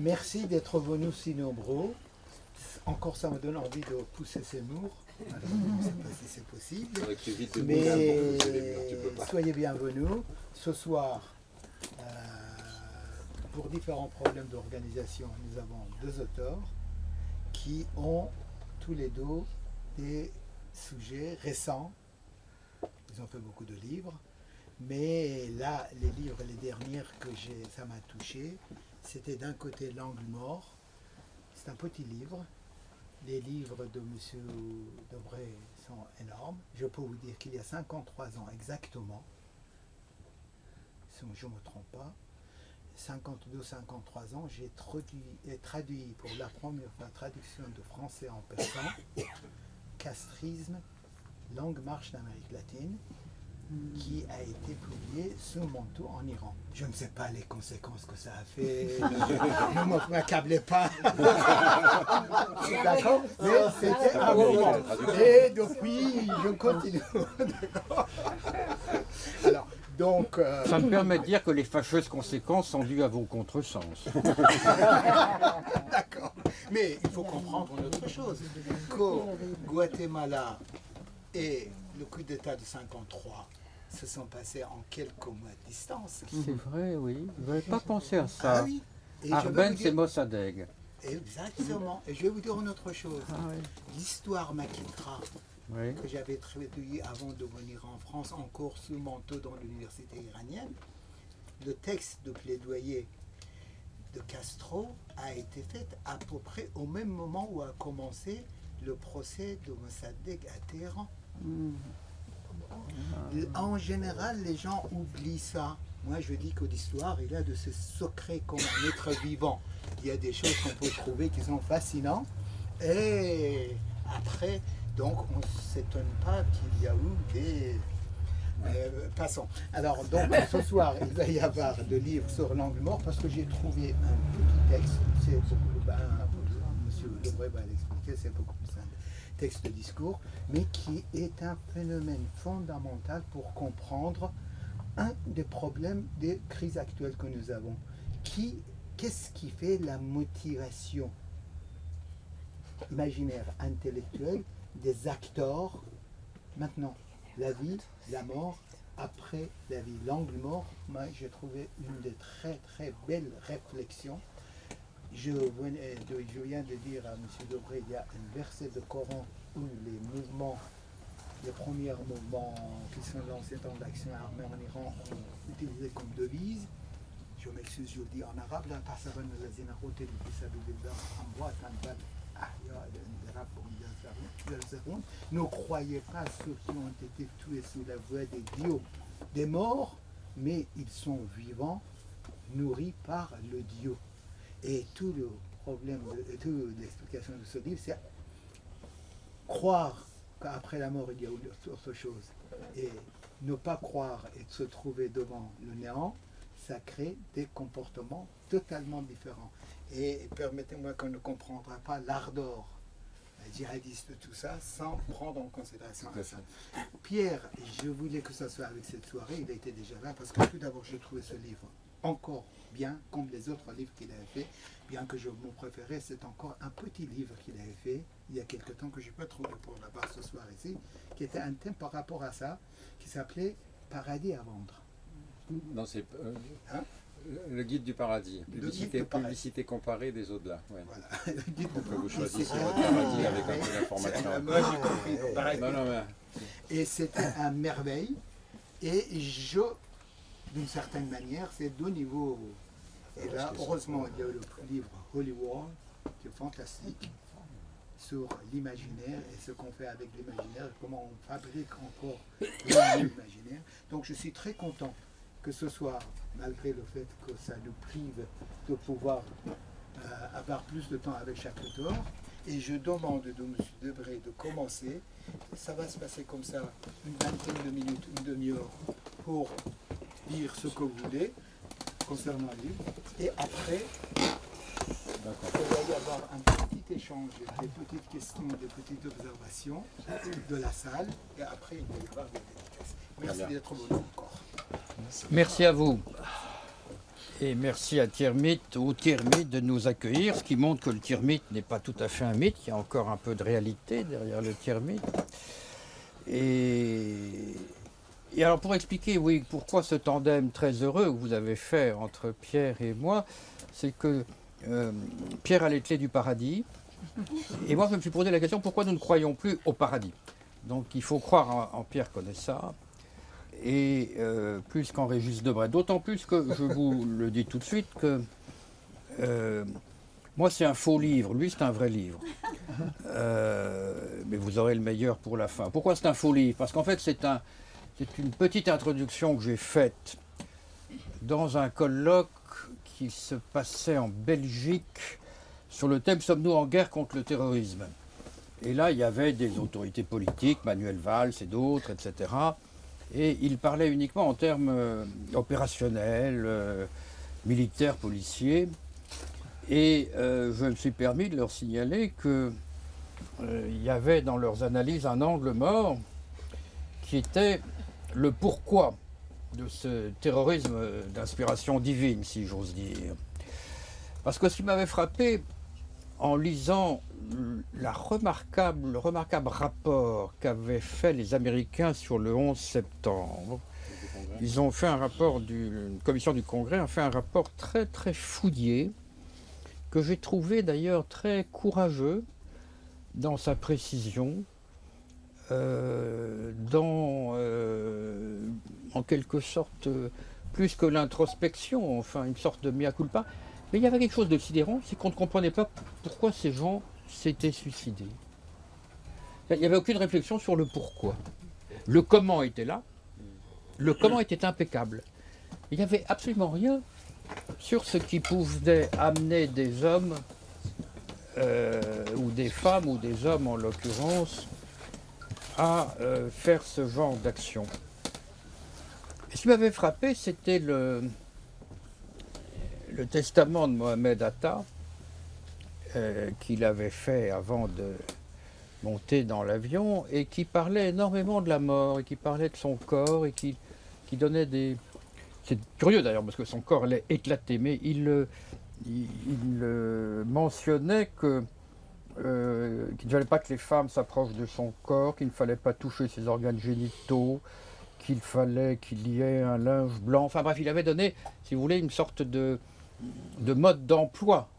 merci d'être venus si nombreux. Encore, ça me donne envie de pousser ces murs. Alors, je ne sais pas si c'est possible. Mais soyez bienvenus. Ce soir, pour différents problèmes d'organisation, nous avons deux auteurs qui ont tous les deux des sujets récents. Ils ont fait beaucoup de livres. Mais là, les livres, les dernières que ça m'a touché, c'était d'un côté L'Angle mort. C'est un petit livre. Les livres de M. Debré sont énormes. Je peux vous dire qu'il y a 53 ans exactement, si je ne me trompe pas, 52-53 ans, j'ai traduit pour la première fois traduction de français en persan, Castrisme, Longue marche d'Amérique latine, qui a été publié sous manteau en Iran. Je ne sais pas les conséquences que ça a fait. Ne m'accablez pas. D'accord? Mais c'était un moment. Et depuis, je continue. Alors, donc... Ça me permet de dire que les fâcheuses conséquences sont dues à vos contresens. D'accord. Mais il faut comprendre une autre chose. Qu'au Guatemala et le coup d'État de 53 se sont passés en quelques mois de distance. C'est vrai, oui. Vous n'avez pas pensé à ça. Ah oui. Arbenz et Mossadegh. Exactement. Et je vais vous dire une autre chose. Ah, oui. L'histoire Makitra, Oui. que j'avais traduit avant de venir en France, encore sous manteau dans l'université iranienne, le texte de plaidoyer de Castro a été fait à peu près au même moment où a commencé le procès de Mossadegh à Téhéran. En général, les gens oublient ça. Moi, je dis que l'histoire, il y a de ce secret comme un être vivant. Il y a des choses qu'on peut trouver qui sont fascinantes. Et après, donc, on ne s'étonne pas qu'il y a eu des... passons. Alors, donc, ce soir, il va y avoir le livre sur l'angle mort parce que j'ai trouvé un petit texte. C'est beaucoup... Monsieur Debré va l'expliquer, c'est beaucoup plus simple. Texte de discours, mais qui est un phénomène fondamental pour comprendre un des problèmes des crises actuelles que nous avons. Qu'est-ce qui fait la motivation imaginaire, intellectuelle des acteurs maintenant? La vie, la mort, après la vie, l'angle mort. Moi, j'ai trouvé une des très très belles réflexions. Je viens de dire à M. Debré, il y a un verset de Coran où les mouvements, les premiers mouvements qui sont lancés dans l'action armée en Iran ont utilisé comme devise. Je m'excuse, je le dis en arabe, ne croyez pas ceux qui ont été tués sous la voie des dieux, des morts, mais ils sont vivants, nourris par le Dieu. Et tout le problème, toute l'explication de ce livre, c'est croire qu'après la mort, il y a autre chose. Et ne pas croire et se trouver devant le néant, ça crée des comportements totalement différents. Et permettez-moi qu'on ne comprendra pas l'ardeur djihadiste de tout ça sans prendre en considération ça. Pierre, je voulais que ça soit avec cette soirée, il était déjà là, parce que tout d'abord, j'ai trouvé ce livre encore bien, comme les autres livres qu'il avait fait, bien que mon préféré, c'est encore un petit livre qu'il avait fait, il y a quelque temps que je n'ai pas trouvé pour l'avoir ce soir ici, qui était un thème par rapport à ça, qui s'appelait « Paradis à vendre ». Non, c'est le guide du paradis, publicité comparée des au-delà. Ouais. Voilà. Pour que vous choisissez votre paradis avec un peu d'information. Moi, j'ai compris. Pareil. Non. Et c'était un merveille, et d'une certaine manière, c'est deux niveaux. Et là, heureusement, il y a le livre Holy War, qui est fantastique, sur l'imaginaire et ce qu'on fait avec l'imaginaire, comment on fabrique encore l'imaginaire. Donc je suis très content que ce soit, malgré le fait que ça nous prive de pouvoir avoir plus de temps avec chaque auteur, et je demande de M. Debré de commencer. Ça va se passer comme ça, une vingtaine de minutes, une demi-heure, pour dire ce que vous voulez concernant le livre. Et après, il va y avoir un petit échange, des petites questions, des petites observations de la salle. Et après, il va y avoir des dédicaces. Merci d'être venu encore. Merci à vous. Et merci à Tirmidh, au Tirmidh de nous accueillir, ce qui montre que le Tirmidh n'est pas tout à fait un mythe, il y a encore un peu de réalité derrière le Tirmidh. Et alors pour expliquer, oui, pourquoi ce tandem très heureux que vous avez fait entre Pierre et moi, c'est que Pierre a les clés du paradis, et moi je me suis posé la question, pourquoi nous ne croyons plus au paradis? Donc il faut croire en Pierre connaît ça. Et plus qu'en Régis Debray. D'autant plus que, je vous le dis tout de suite, que moi c'est un faux livre, lui c'est un vrai livre. Mais vous aurez le meilleur pour la fin. Pourquoi c'est un faux livre? Parce qu'en fait c'est une petite introduction que j'ai faite dans un colloque qui se passait en Belgique sur le thème « Sommes-nous en guerre contre le terrorisme ?» Et là il y avait des autorités politiques, Manuel Valls et d'autres, etc. Et il parlait uniquement en termes opérationnels, militaires, policiers. Et je me suis permis de leur signaler qu'il y avait dans leurs analyses un angle mort qui était le pourquoi de ce terrorisme d'inspiration divine, si j'ose dire. Parce que ce qui m'avait frappé en lisant le remarquable rapport qu'avaient fait les Américains sur le 11 septembre. Ils ont fait un rapport, une commission du Congrès a fait un rapport très très fouillé, que j'ai trouvé d'ailleurs très courageux dans sa précision, en quelque sorte, plus que l'introspection, enfin une sorte de mea culpa. Mais il y avait quelque chose de sidérant, c'est qu'on ne comprenait pas pourquoi ces gens s'étaient suicidés. Il n'y avait aucune réflexion sur le pourquoi. Le comment était là, le comment était impeccable. Il n'y avait absolument rien sur ce qui pouvait amener des hommes, ou des femmes, ou des hommes en l'occurrence, à faire ce genre d'action. Et ce qui m'avait frappé, c'était le testament de Mohamed Atta, qu'il avait fait avant de monter dans l'avion, et qui parlait énormément de la mort, et qui parlait de son corps, et qui donnait des... C'est curieux d'ailleurs, parce que son corps allait éclater, mais il mentionnait qu'il ne fallait pas que les femmes s'approchent de son corps, qu'il ne fallait pas toucher ses organes génitaux, qu'il fallait qu'il y ait un linge blanc. Enfin bref, il avait donné, si vous voulez, une sorte de mode d'emploi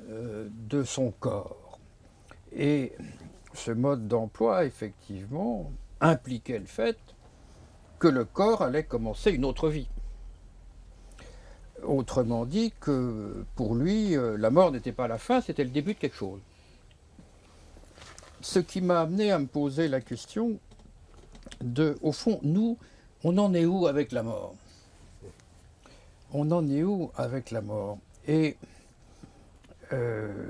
de son corps. Et ce mode d'emploi, effectivement, impliquait le fait que le corps allait commencer une autre vie. Autrement dit que pour lui, la mort n'était pas la fin, c'était le début de quelque chose. Ce qui m'a amené à me poser la question de, au fond, nous, on en est où avec la mort? On en est où avec la mort? Et il ne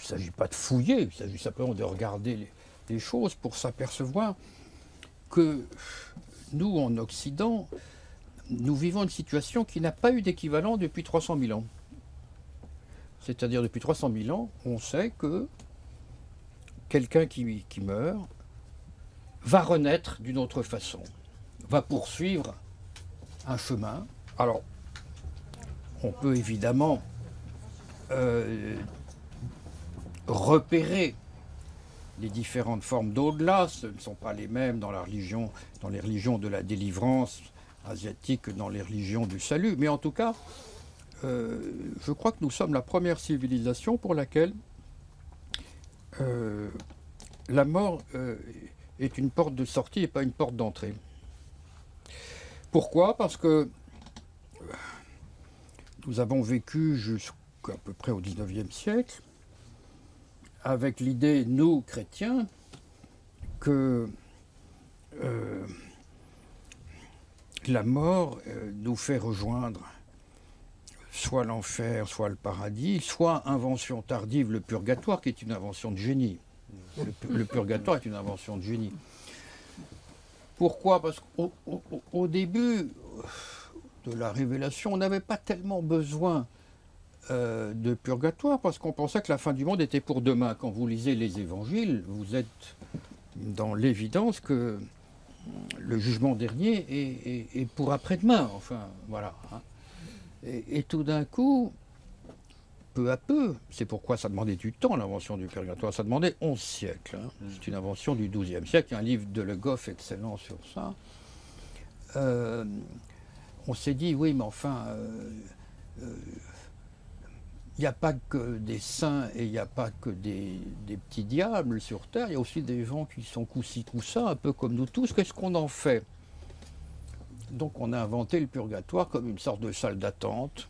s'agit pas de fouiller, il s'agit simplement de regarder les choses pour s'apercevoir que nous, en Occident, nous vivons une situation qui n'a pas eu d'équivalent depuis 300 000 ans. C'est-à-dire depuis 300 000 ans, on sait que quelqu'un qui meurt va renaître d'une autre façon, va poursuivre un chemin. Alors, on peut évidemment repérer les différentes formes d'au-delà. Ce ne sont pas les mêmes dans les religions de la délivrance asiatique que dans les religions du salut. Mais en tout cas, je crois que nous sommes la première civilisation pour laquelle la mort est une porte de sortie et pas une porte d'entrée. Pourquoi? Parce que nous avons vécu jusqu'à peu près au XIXe siècle avec l'idée, nous, chrétiens, que la mort nous fait rejoindre soit l'enfer, soit le paradis, soit invention tardive, le purgatoire, qui est une invention de génie. Le purgatoire est une invention de génie. Pourquoi? Parce qu'au début de la révélation, on n'avait pas tellement besoin de purgatoire, parce qu'on pensait que la fin du monde était pour demain. Quand vous lisez les évangiles, vous êtes dans l'évidence que le jugement dernier est pour après-demain, enfin, voilà. Hein. Et tout d'un coup, peu à peu, c'est pourquoi ça demandait du temps, l'invention du purgatoire, ça demandait 11 siècles. Hein. C'est une invention du XIIe siècle, il y a un livre de Le Goff excellent sur ça. On s'est dit, oui, mais enfin, il n'y a pas que des saints et il n'y a pas que des petits diables sur Terre, il y a aussi des gens qui sont coup-ci, coup-ça, un peu comme nous tous. Qu'est-ce qu'on en fait? Donc on a inventé le purgatoire comme une sorte de salle d'attente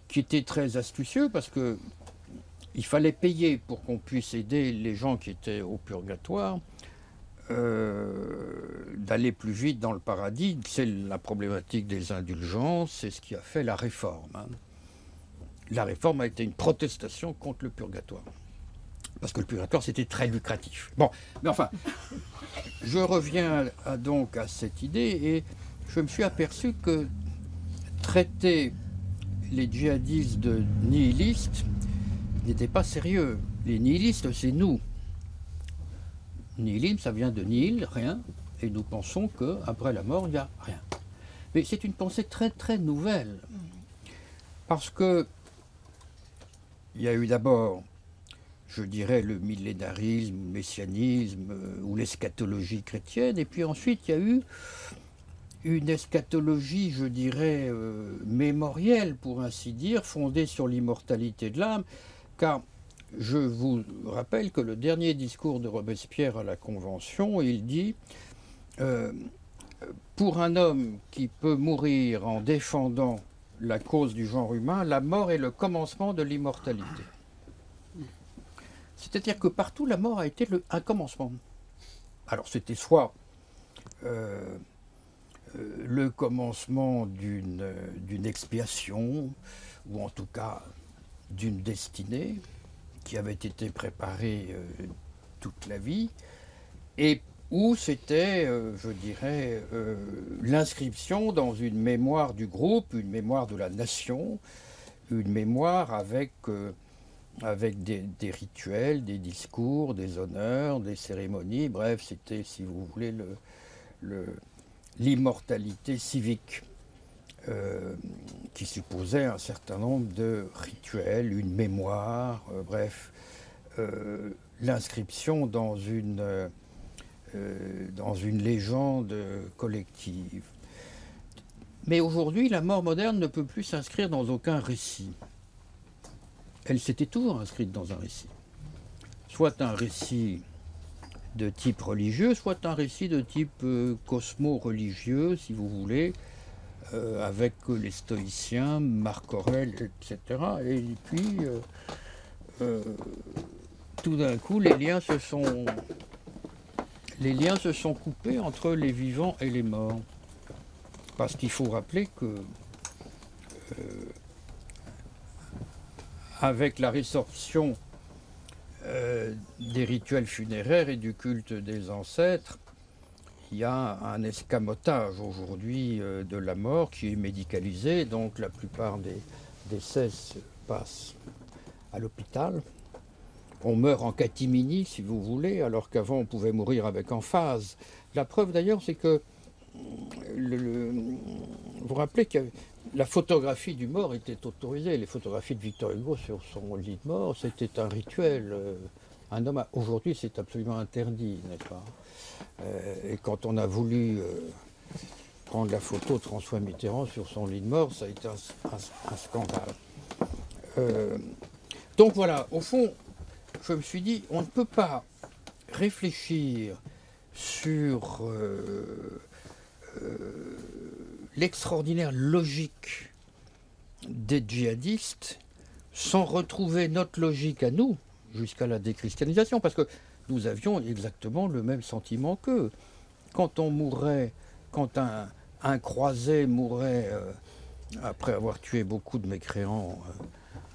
qui était très astucieux parce que il fallait payer pour qu'on puisse aider les gens qui étaient au purgatoire d'aller plus vite dans le paradis. C'est la problématique des indulgences, c'est ce qui a fait la réforme. Hein. La réforme a été une protestation contre le purgatoire. Parce que le purgatoire, c'était très lucratif. Bon, mais enfin, je reviens donc à cette idée et je me suis aperçu que traiter les djihadistes de nihilistes n'était pas sérieux. Les nihilistes, c'est nous. Nihilisme, ça vient de nihil, rien, et nous pensons qu'après la mort, il n'y a rien. Mais c'est une pensée très très nouvelle. Parce que il y a eu d'abord, je dirais, le millénarisme, le messianisme ou l'eschatologie chrétienne, et puis ensuite il y a eu une eschatologie, je dirais, mémorielle, pour ainsi dire, fondée sur l'immortalité de l'âme, car je vous rappelle que le dernier discours de Robespierre à la Convention, il dit pour un homme qui peut mourir en défendant la cause du genre humain, la mort est le commencement de l'immortalité. C'est-à-dire que partout, la mort a été un commencement. Alors c'était soit le commencement d'une expiation, ou en tout cas d'une destinée qui avait été préparée toute la vie, et où c'était, je dirais, l'inscription dans une mémoire du groupe, une mémoire de la nation, une mémoire avec des rituels, des discours, des honneurs, des cérémonies, bref, c'était, si vous voulez, l'immortalité civique, qui supposait un certain nombre de rituels, une mémoire, bref, l'inscription dans une légende collective. Mais aujourd'hui, la mort moderne ne peut plus s'inscrire dans aucun récit. Elle s'était toujours inscrite dans un récit. Soit un récit de type religieux, soit un récit de type cosmo-religieux, si vous voulez, avec les stoïciens, Marc Aurèle, etc. Et puis, tout d'un coup, les liens se sont coupés entre les vivants et les morts. Parce qu'il faut rappeler que avec la résorption des rituels funéraires et du culte des ancêtres, il y a un escamotage aujourd'hui de la mort qui est médicalisé, donc la plupart des décès se passent à l'hôpital. On meurt en catimini, si vous voulez, alors qu'avant on pouvait mourir avec emphase. La preuve d'ailleurs, c'est que vous vous rappelez que la photographie du mort était autorisée. Les photographies de Victor Hugo sur son lit de mort, c'était un rituel. Un homme, aujourd'hui, c'est absolument interdit, n'est-ce pas? Et quand on a voulu prendre la photo de François Mitterrand sur son lit de mort, ça a été un scandale. Donc voilà, au fond, je me suis dit, on ne peut pas réfléchir sur l'extraordinaire logique des djihadistes sans retrouver notre logique à nous jusqu'à la déchristianisation, parce que nous avions exactement le même sentiment qu'eux. Quand on mourrait, quand un croisé mourait après avoir tué beaucoup de mécréants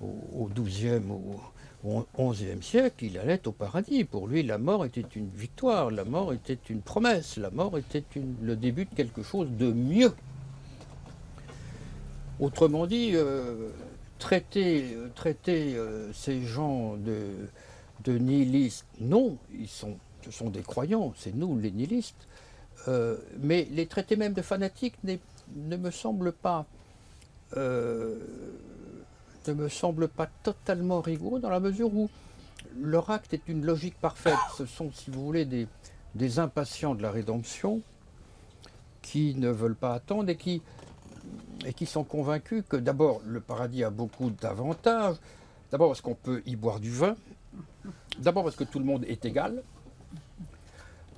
au XIIe ou au XIe siècle, il allait au paradis. Pour lui, la mort était une victoire, la mort était une promesse, la mort était le début de quelque chose de mieux. Autrement dit, traiter ces gens de nihilistes, non, ils sont ce sont des croyants, c'est nous les nihilistes, mais les traiter même de fanatiques ne me semble pas totalement rigoureux, dans la mesure où leur acte est une logique parfaite. Ce sont, si vous voulez, des impatients de la rédemption qui ne veulent pas attendre et qui sont convaincus que d'abord le paradis a beaucoup d'avantages, d'abord parce qu'on peut y boire du vin, d'abord parce que tout le monde est égal,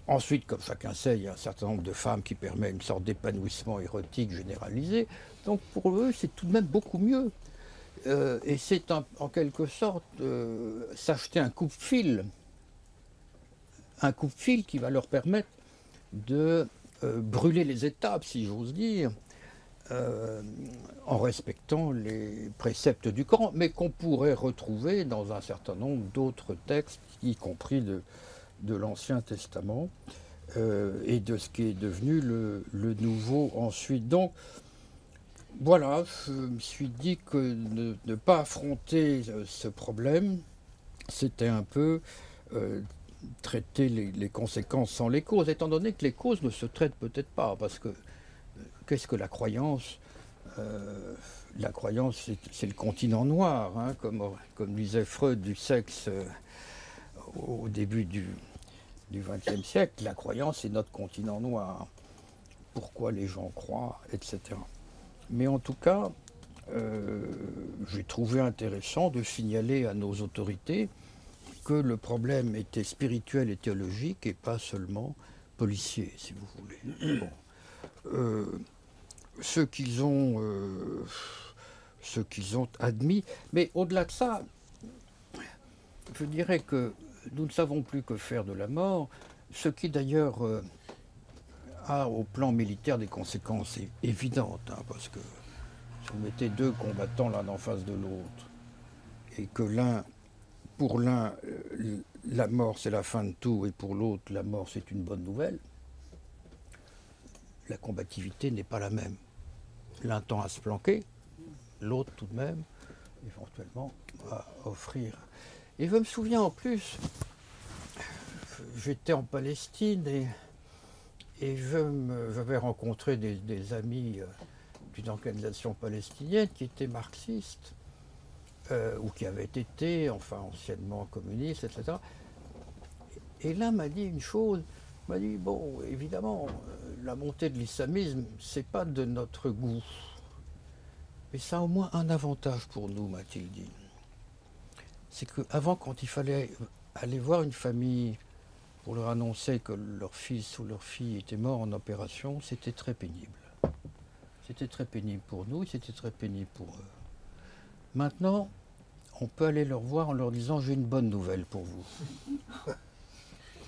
ensuite, comme chacun sait, il y a un certain nombre de femmes qui permettent une sorte d'épanouissement érotique généralisé, donc pour eux c'est tout de même beaucoup mieux. Et c'est en quelque sorte s'acheter un coupe-fil qui va leur permettre de brûler les étapes, si j'ose dire, en respectant les préceptes du Coran, mais qu'on pourrait retrouver dans un certain nombre d'autres textes, y compris de l'Ancien Testament, et de ce qui est devenu le Nouveau ensuite. Donc, voilà, je me suis dit que ne pas affronter ce problème, c'était un peu traiter les conséquences sans les causes, étant donné que les causes ne se traitent peut-être pas, parce que qu'est-ce que la croyance? La croyance, c'est le continent noir, hein, comme disait Freud du sexe au début du XXe siècle. La croyance, c'est notre continent noir. Pourquoi les gens croient, etc. Mais en tout cas, j'ai trouvé intéressant de signaler à nos autorités que le problème était spirituel et théologique et pas seulement policier, si vous voulez. Bon. Ce qu'ils ont admis, mais au-delà de ça, je dirais que nous ne savons plus que faire de la mort, ce qui d'ailleurs a au plan militaire des conséquences évidentes, hein, parce que si vous mettez deux combattants l'un en face de l'autre, et que pour l'un, la mort c'est la fin de tout, et pour l'autre, la mort c'est une bonne nouvelle, la combativité n'est pas la même. L'un tend à se planquer, l'autre tout de même, éventuellement, va offrir. Et je me souviens en j'étais en Palestine et j'avais rencontré des amis d'une organisation palestinienne qui étaient marxistes, ou qui avaient été, enfin anciennement communistes, etc. Et l'un m'a dit une chose, m'a dit, bon, évidemment, la montée de l'islamisme, c'est pas de notre goût. Mais ça a au moins un avantage pour nous, m'a-t-il dit. C'est qu'avant, quand il fallait aller voir une famille pour leur annoncer que leur fils ou leur fille était mort en opération, c'était très pénible. C'était très pénible pour nous et c'était très pénible pour eux. Maintenant, on peut aller leur voir en leur disant, j'ai une bonne nouvelle pour vous.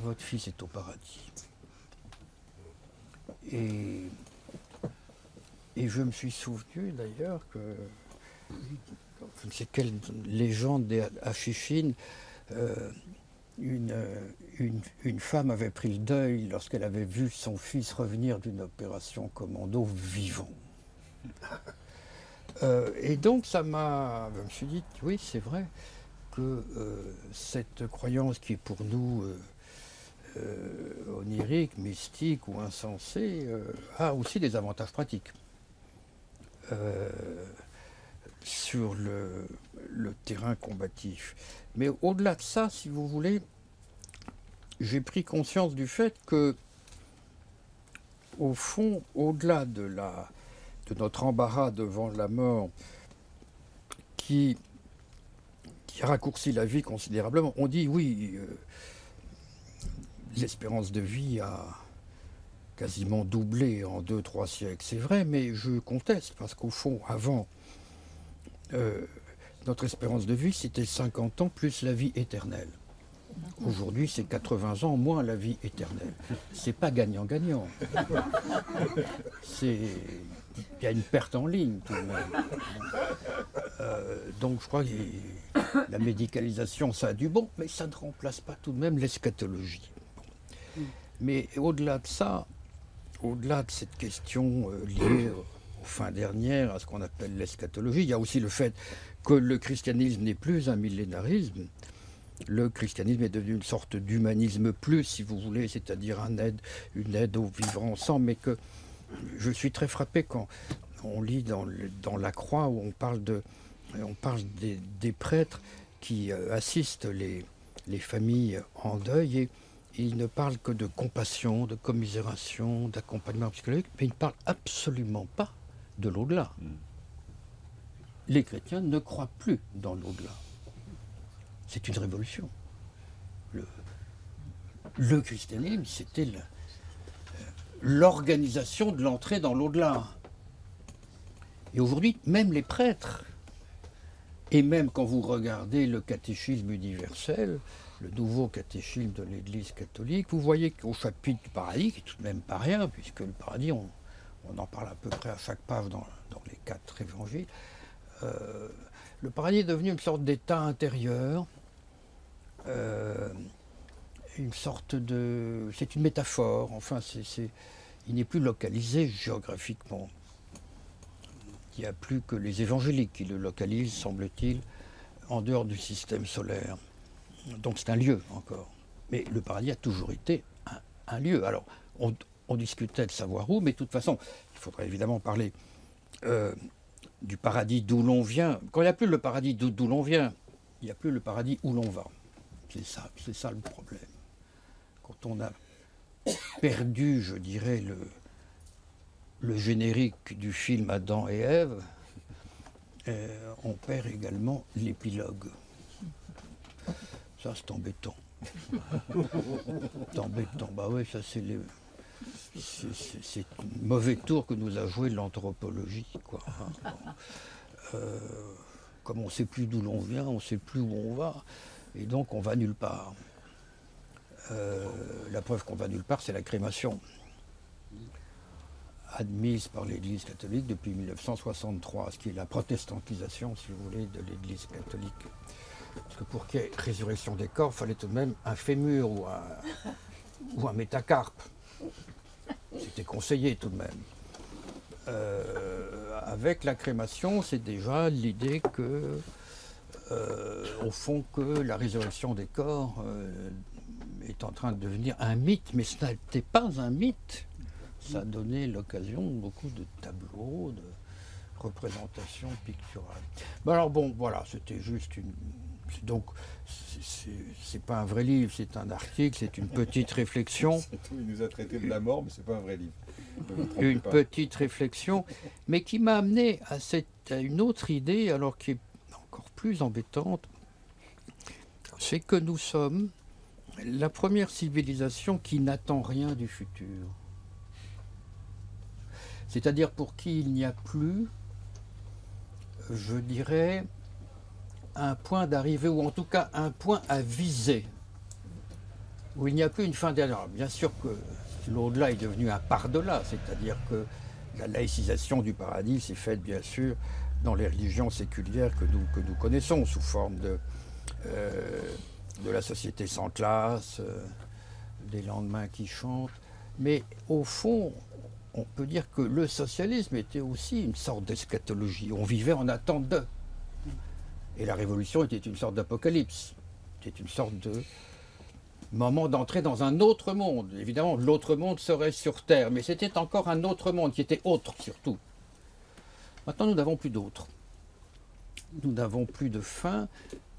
Votre fils est au paradis. Et je me suis souvenu d'ailleurs que, je ne sais quelle légende des Hachishines, une femme avait pris le deuil lorsqu'elle avait vu son fils revenir d'une opération commando vivant. Et donc je me suis dit, oui c'est vrai que cette croyance qui est pour nous onirique, mystique ou insensée, a aussi des avantages pratiques sur le terrain combatif. Mais au-delà de ça, si vous voulez, j'ai pris conscience du fait que, au fond, au-delà de notre embarras devant la mort qui raccourcit la vie considérablement, on dit oui, l'espérance de vie a quasiment doublé en 2-3 siècles. C'est vrai, mais je conteste, parce qu'au fond, avant, notre espérance de vie, c'était 50 ans plus la vie éternelle. Aujourd'hui, c'est 80 ans moins la vie éternelle. C'est pas gagnant-gagnant. Il y a une perte en ligne, tout de même. Donc, je crois que la médicalisation, ça a du bon, mais ça ne remplace pas tout de même l'eschatologie. Mais au-delà de ça, au-delà de cette question liée aux fins dernières, à ce qu'on appelle l'eschatologie, il y a aussi le fait que le christianisme n'est plus un millénarisme, le christianisme est devenu une sorte d'humanisme plus, si vous voulez, c'est-à-dire une aide au vivre ensemble, mais que je suis très frappé quand on lit dans la Croix où on parle des prêtres qui assistent les familles en deuil et ils ne parlent que de compassion, de commisération, d'accompagnement psychologique, mais ils ne parlent absolument pas de l'au-delà. Les chrétiens ne croient plus dans l'au-delà. C'est une révolution. Le christianisme, c'était l'organisation de l'entrée dans l'au-delà. Et aujourd'hui, même les prêtres, et même quand vous regardez le catéchisme universel, le nouveau catéchisme de l'Église catholique, vous voyez qu'au chapitre du paradis, qui est tout de même pas rien, puisque le paradis, on en parle à peu près à chaque page dans les 4 évangiles, le paradis est devenu une sorte d'état intérieur, une sorte de... C'est une métaphore, enfin, il n'est plus localisé géographiquement. Il n'y a plus que les évangéliques qui le localisent, semble-t-il, en dehors du système solaire. Donc c'est un lieu encore. Mais le paradis a toujours été un lieu. Alors, on discutait de savoir où, mais de toute façon, il faudrait évidemment parler du paradis d'où l'on vient. Quand il n'y a plus le paradis d'où l'on vient, il n'y a plus le paradis où l'on va. C'est ça le problème. Quand on a perdu, je dirais, le générique du film Adam et Ève, on perd également l'épilogue. Ça, c'est embêtant. C'est embêtant. Bah oui, ça, c'est un mauvais tour que nous a joué l'anthropologie, quoi. Comme on ne sait plus d'où l'on vient, on ne sait plus où on va, et donc on va nulle part. La preuve qu'on va nulle part, c'est la crémation, admise par l'Église catholique depuis 1963, ce qui est la protestantisation, si vous voulez, de l'Église catholique. Parce que pour qu'il y ait résurrection des corps, il fallait tout de même un fémur ou un métacarpe. C'était conseillé tout de même. Avec la crémation, c'est déjà l'idée que, au fond, que la résurrection des corps est en train de devenir un mythe, mais ce n'était pas un mythe. Ça a donné l'occasion de beaucoup de tableaux, de représentations picturales. Ben alors bon, voilà, c'était juste une... Donc, c'est pas un vrai livre, c'est un article, c'est une petite réflexion. Il nous a traité de la mort, mais c'est pas un vrai livre. Une petite réflexion, mais qui m'a amené à une autre idée, alors qui est encore plus embêtante, c'est que nous sommes la première civilisation qui n'attend rien du futur. C'est-à-dire pour qui il n'y a plus, je dirais, un point d'arrivée, ou en tout cas un point à viser, où il n'y a plus une fin dernière. Bien sûr que l'au-delà est devenu un par-delà, c'est-à-dire que la laïcisation du paradis s'est faite bien sûr dans les religions séculières que nous connaissons, sous forme de la société sans classe, des lendemains qui chantent. Mais au fond, on peut dire que le socialisme était aussi une sorte d'eschatologie. On vivait en attente d'eux. Et la révolution était une sorte d'apocalypse. C'était une sorte de moment d'entrer dans un autre monde. Évidemment, l'autre monde serait sur Terre, mais c'était encore un autre monde qui était autre surtout. Maintenant, nous n'avons plus d'autre. Nous n'avons plus de fin.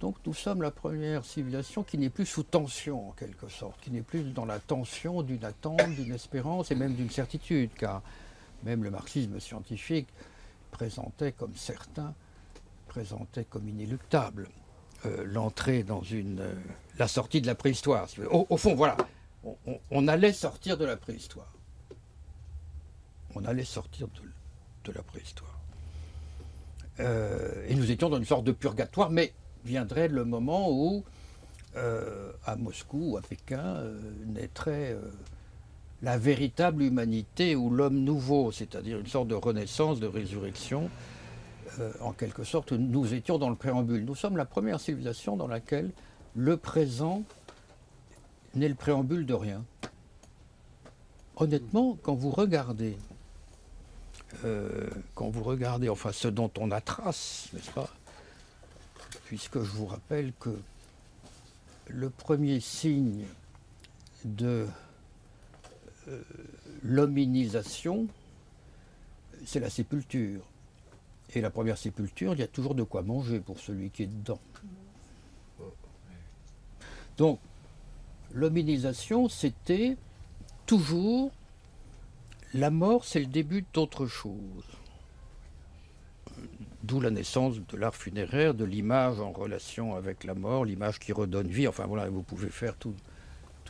Donc nous sommes la première civilisation qui n'est plus sous tension, en quelque sorte, qui n'est plus dans la tension d'une attente, d'une espérance et même d'une certitude, car même le marxisme scientifique présentait, comme certains, présentait comme inéluctable l'entrée dans la sortie de la préhistoire. Au fond, voilà, on allait sortir de la préhistoire. On allait sortir de la préhistoire. Et nous étions dans une sorte de purgatoire, mais viendrait le moment où, à Moscou ou à Pékin, naîtrait la véritable humanité ou l'homme nouveau, c'est-à-dire une sorte de renaissance, de résurrection. En quelque sorte, nous étions dans le préambule. Nous sommes la première civilisation dans laquelle le présent n'est le préambule de rien. Honnêtement, quand vous regardez enfin ce dont on a trace, n'est-ce pas ? Puisque je vous rappelle que le premier signe de l'hominisation, c'est la sépulture. Et la première sépulture, il y a toujours de quoi manger pour celui qui est dedans. Donc, l'hominisation, c'était toujours la mort, c'est le début d'autre chose. D'où la naissance de l'art funéraire, de l'image en relation avec la mort, l'image qui redonne vie. Enfin voilà, vous pouvez faire tout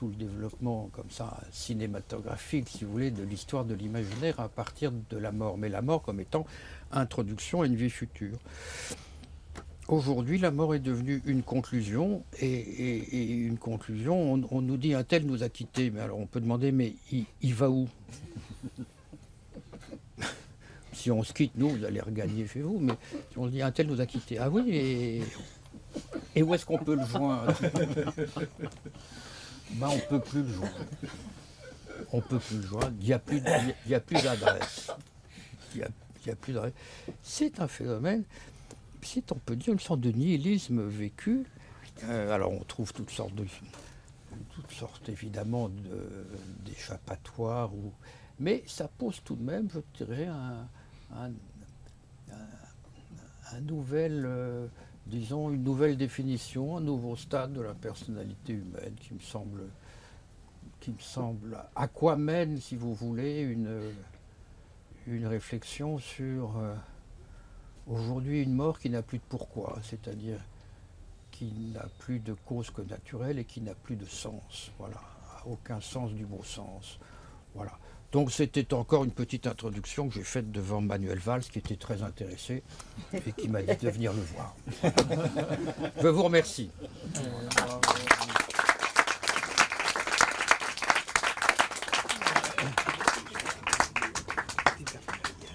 le développement comme ça, cinématographique, si vous voulez, de l'histoire de l'imaginaire à partir de la mort. Mais la mort comme étant introduction à une vie future. Aujourd'hui, la mort est devenue une conclusion, et une conclusion, on nous dit un tel nous a quittés, mais alors on peut demander, mais il va où? Si on se quitte, nous, vous allez regagner chez vous, mais si on se dit un tel nous a quittés, ah oui, et où est-ce qu'on peut le joindre? Ben, on ne peut plus le joindre. On ne peut plus le joindre, il n'y a plus d'adresse. Il y a plus d'adresse. C'est un phénomène, c'est, on peut dire, une sorte de nihilisme vécu. Alors on trouve toutes sortes évidemment d'échappatoires, mais ça pose tout de même, je dirais, disons, une nouvelle définition, un nouveau stade de la personnalité humaine qui me semble à quoi mène, si vous voulez, une réflexion sur aujourd'hui une mort qui n'a plus de pourquoi, c'est-à-dire qui n'a plus de cause que naturelle et qui n'a plus de sens, voilà, aucun sens du mot sens, voilà. Donc c'était encore une petite introduction que j'ai faite devant Manuel Valls, qui était très intéressé et qui m'a dit de venir le voir. Je vous remercie.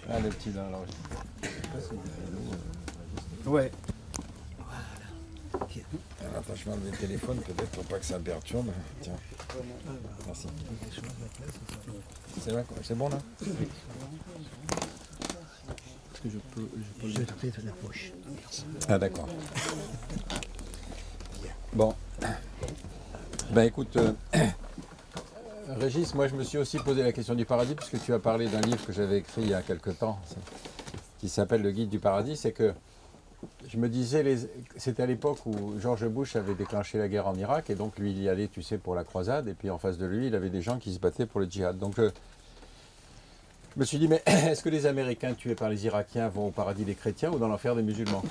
Ah, le petit là, alors. Ouais. Alors, attends, je vais enlever le téléphone peut-être pour pas que ça perturbe. Tiens. Merci. C'est là, quoi. C'est bon là? Est-ce que je peux le fais de la poche. Ah d'accord. Bon. Ben écoute, Régis, moi je me suis aussi posé la question du paradis, puisque tu as parlé d'un livre que j'avais écrit il y a quelque temps, qui s'appelle Le Guide du paradis. C'est que je me disais, c'était à l'époque où George Bush avait déclenché la guerre en Irak, et donc lui il y allait, tu sais, pour la croisade, et puis en face de lui il avait des gens qui se battaient pour le djihad. Donc je me suis dit, mais est-ce que les Américains tués par les Irakiens vont au paradis des chrétiens ou dans l'enfer des musulmans?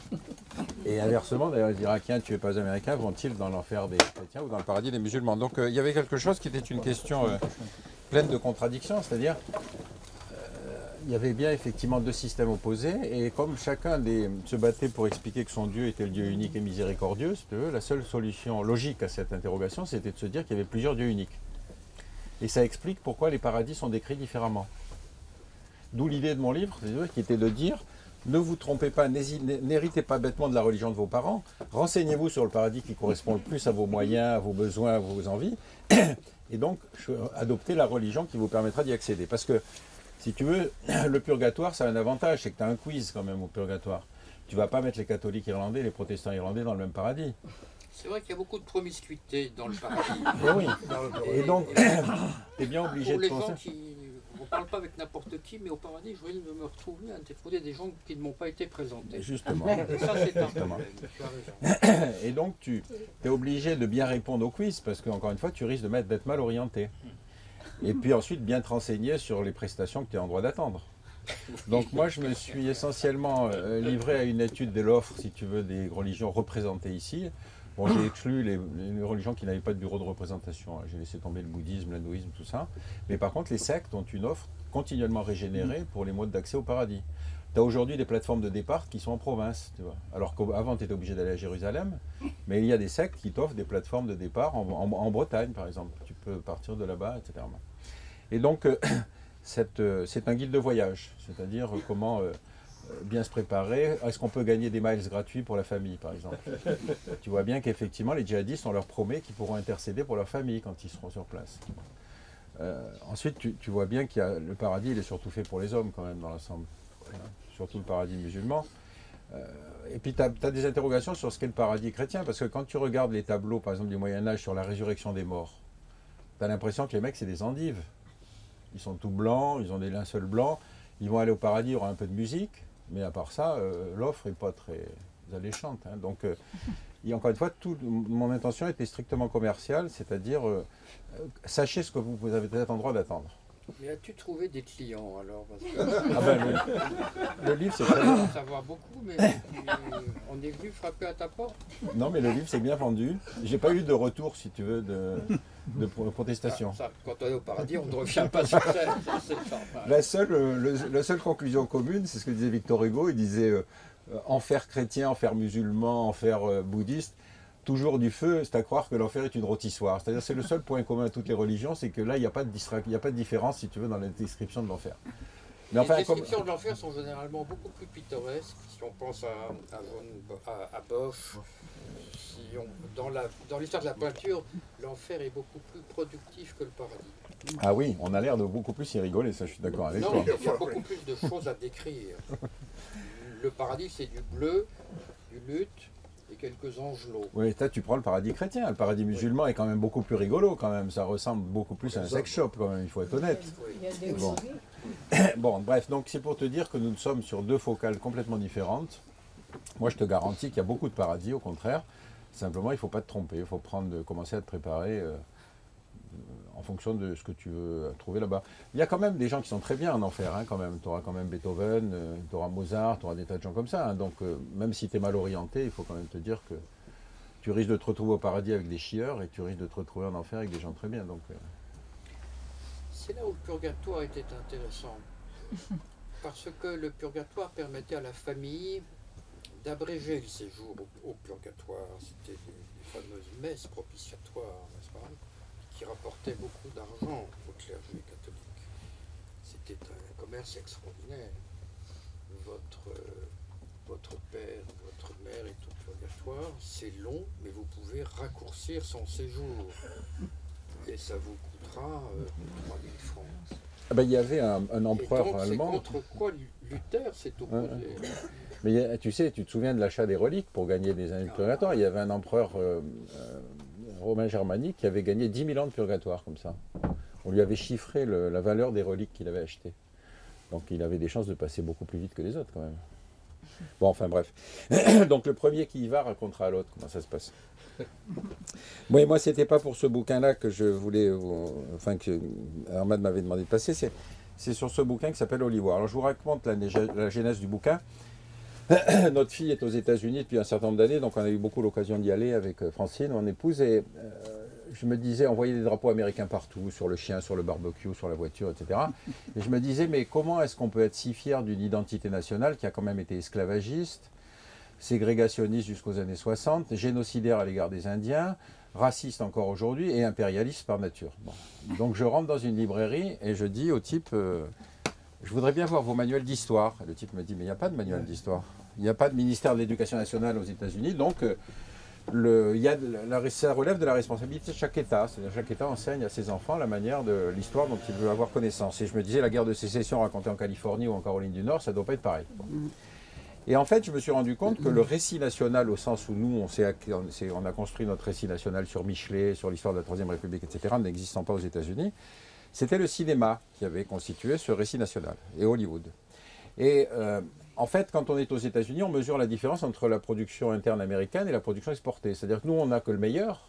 Et inversement, d'ailleurs, les Irakiens tués par les Américains vont-ils dans l'enfer des chrétiens ou dans le paradis des musulmans? Donc il y avait quelque chose qui était une question pleine de contradictions, c'est-à-dire il y avait bien effectivement deux systèmes opposés, et comme chacun se battait pour expliquer que son Dieu était le Dieu unique et miséricordieux, la seule solution logique à cette interrogation, c'était de se dire qu'il y avait plusieurs dieux uniques. Et ça explique pourquoi les paradis sont décrits différemment. D'où l'idée de mon livre, qui était de dire, ne vous trompez pas, n'héritez pas bêtement de la religion de vos parents, renseignez-vous sur le paradis qui correspond le plus à vos moyens, à vos besoins, à vos envies, et donc adoptez la religion qui vous permettra d'y accéder. Parce que, si tu veux, le purgatoire, ça a un avantage, c'est que tu as un quiz quand même au purgatoire. Tu ne vas pas mettre les catholiques irlandais et les protestants irlandais dans le même paradis. C'est vrai qu'il y a beaucoup de promiscuité dans le paradis. Oui. Et donc, tu es bien obligé pour de les penser... gens qui... On ne parle pas avec n'importe qui, mais au paradis, je vais me retrouver à interviewer des gens qui ne m'ont pas été présentés. Justement. Et ça, c'est un problème. Tu as raison. Et donc, tu es obligé de bien répondre au quiz, parce qu'encore une fois, tu risques d'être mal orienté. Et puis ensuite, bien te renseigner sur les prestations que tu es en droit d'attendre. Donc moi, je me suis essentiellement livré à une étude de l'offre, si tu veux, des religions représentées ici. Bon, j'ai exclu les religions qui n'avaient pas de bureau de représentation. J'ai laissé tomber le bouddhisme, l'hindouisme, tout ça. Mais par contre, les sectes ont une offre continuellement régénérée pour les modes d'accès au paradis. Tu as aujourd'hui des plateformes de départ qui sont en province, tu vois. Alors qu'avant, tu étais obligé d'aller à Jérusalem, mais il y a des sectes qui t'offrent des plateformes de départ en Bretagne, par exemple. Tu peux partir de là-bas, etc. Et donc, c'est un guide de voyage, c'est-à-dire comment bien se préparer. Est-ce qu'on peut gagner des miles gratuits pour la famille, par exemple? Tu vois bien qu'effectivement, les djihadistes, on leur promet qu'ils pourront intercéder pour leur famille quand ils seront sur place. Ensuite, tu vois bien qu'il y a le paradis, il est surtout fait pour les hommes, quand même, dans l'ensemble. Voilà. Surtout le paradis musulman. Et puis tu as des interrogations sur ce qu'est le paradis chrétien, parce que quand tu regardes les tableaux, par exemple, du Moyen-Âge sur la résurrection des morts, tu as l'impression que les mecs, c'est des endives. Ils sont tout blancs, ils ont des linceuls blancs, ils vont aller au paradis, il y aura un peu de musique, mais à part ça, l'offre n'est pas très alléchante. Hein. Donc, et encore une fois, mon intention était strictement commerciale, c'est-à-dire, sachez ce que vous avez peut-être en droit d'attendre. Mais as-tu trouvé des clients alors? Parce que Ah ben, le livre, c'est très bien. on savoir beaucoup, mais on est venu frapper à ta porte. Non, mais le livre, c'est bien vendu. J'ai pas eu de retour, si tu veux, de protestation. Ça, quand on est au paradis, on ne revient pas sur scène. C'est normal. La seule conclusion commune, c'est ce que disait Victor Hugo. Il disait enfer chrétien, enfer musulman, enfer bouddhiste. Toujours du feu, c'est à croire que l'enfer est une rôtissoire. C'est-à-dire c'est le seul point commun à toutes les religions, c'est que là, il n'y a pas de différence, si tu veux, dans la description de l'enfer. Mais enfin, les descriptions de l'enfer sont généralement beaucoup plus pittoresques. Si on pense à Bosch, dans l'histoire de la peinture, l'enfer est beaucoup plus productif que le paradis. Ah oui, on a l'air de beaucoup plus y rigoler, ça je suis d'accord avec toi. Non, il y a beaucoup plus de choses à décrire. Le paradis, c'est du bleu, du luth, et quelques angelots. Oui, tu prends le paradis chrétien. Le paradis musulman est quand même beaucoup plus rigolo quand même. Ça ressemble beaucoup plus à un sex shop quand même, il faut être honnête. Il y a des Bon. Bon, bref, donc c'est pour te dire que nous sommes sur deux focales complètement différentes. Moi, je te garantis qu'il y a beaucoup de paradis, au contraire. Simplement, il ne faut pas te tromper. Il faut commencer à te préparer en fonction de ce que tu veux trouver là-bas. Il y a quand même des gens qui sont très bien en enfer, hein, quand même. Tu auras quand même Beethoven, tu auras Mozart, tu auras des tas de gens comme ça. Hein. Donc, même si tu es mal orienté, il faut quand même te dire que tu risques de te retrouver au paradis avec des chieurs et tu risques de te retrouver en enfer avec des gens très bien. Donc, c'est là où le purgatoire était intéressant. Parce que le purgatoire permettait à la famille d'abréger le séjour au purgatoire. C'était les fameuses messes propitiatoires, n'est-ce pas, qui rapportait beaucoup d'argent au clergé catholique. C'était un commerce extraordinaire. Votre père, votre mère est au purgatoire, c'est long, mais vous pouvez raccourcir son séjour. Et ça vous coûtera 3000 francs. Ah ben, il y avait un empereur donc, allemand. C'est contre quoi Luther s'est opposé. Mais tu sais, tu te souviens de l'achat des reliques pour gagner des années de purgatoire. Il y avait un empereur romain germanique qui avait gagné 10 000 ans de purgatoire comme ça. On lui avait chiffré la valeur des reliques qu'il avait achetées. Donc il avait des chances de passer beaucoup plus vite que les autres quand même. Bon, enfin bref. Donc le premier qui y va racontera à l'autre comment ça se passe. Oui, moi c'était pas pour ce bouquin-là que je voulais, enfin que Ahmad m'avait demandé de passer. C'est sur ce bouquin qui s'appelle Holy War. Alors je vous raconte la genèse du bouquin. Notre fille est aux États-Unis depuis un certain nombre d'années, donc on a eu beaucoup l'occasion d'y aller avec Francine, mon épouse, et je me disais, on voyait des drapeaux américains partout, sur le chien, sur le barbecue, sur la voiture, etc. Et je me disais, mais comment est-ce qu'on peut être si fier d'une identité nationale qui a quand même été esclavagiste, ségrégationniste jusqu'aux années 60, génocidaire à l'égard des Indiens, raciste encore aujourd'hui et impérialiste par nature. Bon. Donc je rentre dans une librairie et je dis au type... je voudrais bien voir vos manuels d'histoire. Le type me dit, mais il n'y a pas de manuel d'histoire. Il n'y a pas de ministère de l'Éducation nationale aux États-Unis, donc ça relève de la responsabilité de chaque État. C'est-à-dire chaque État enseigne à ses enfants la manière de l'histoire dont il veut avoir connaissance. Et je me disais, la guerre de sécession racontée en Californie ou en Caroline du Nord, ça ne doit pas être pareil. Bon. Et en fait, je me suis rendu compte que le récit national, au sens où nous, on a construit notre récit national sur Michelet, sur l'histoire de la Troisième République, etc., n'existant pas aux États-Unis, c'était le cinéma qui avait constitué ce récit national, et Hollywood. Et en fait, quand on est aux États-Unis, on mesure la différence entre la production interne américaine et la production exportée. C'est-à-dire que nous, on n'a que le meilleur,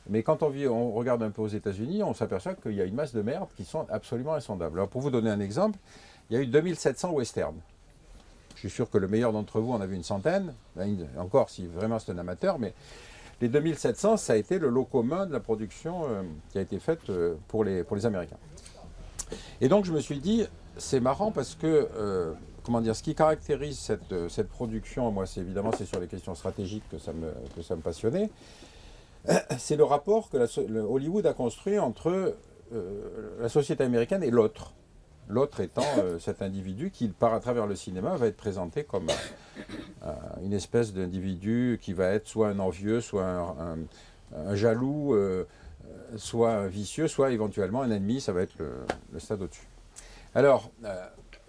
mais quand on regarde un peu aux États-Unis, on s'aperçoit qu'il y a une masse de merde qui sont absolument insondables. Alors pour vous donner un exemple, il y a eu 2700 westerns. Je suis sûr que le meilleur d'entre vous en a vu une centaine, encore si vraiment c'est un amateur, mais... Les 2700, ça a été le lot commun de la production qui a été faite pour les Américains. Et donc je me suis dit, c'est marrant parce que, ce qui caractérise cette production, moi c'est sur les questions stratégiques que ça me passionnait, c'est le rapport que Hollywood a construit entre la société américaine et l'autre. L'autre étant cet individu qui, à travers le cinéma, va être présenté comme une espèce d'individu qui va être soit un envieux, soit un jaloux, soit un vicieux, soit éventuellement un ennemi. Ça va être le stade au-dessus. Alors,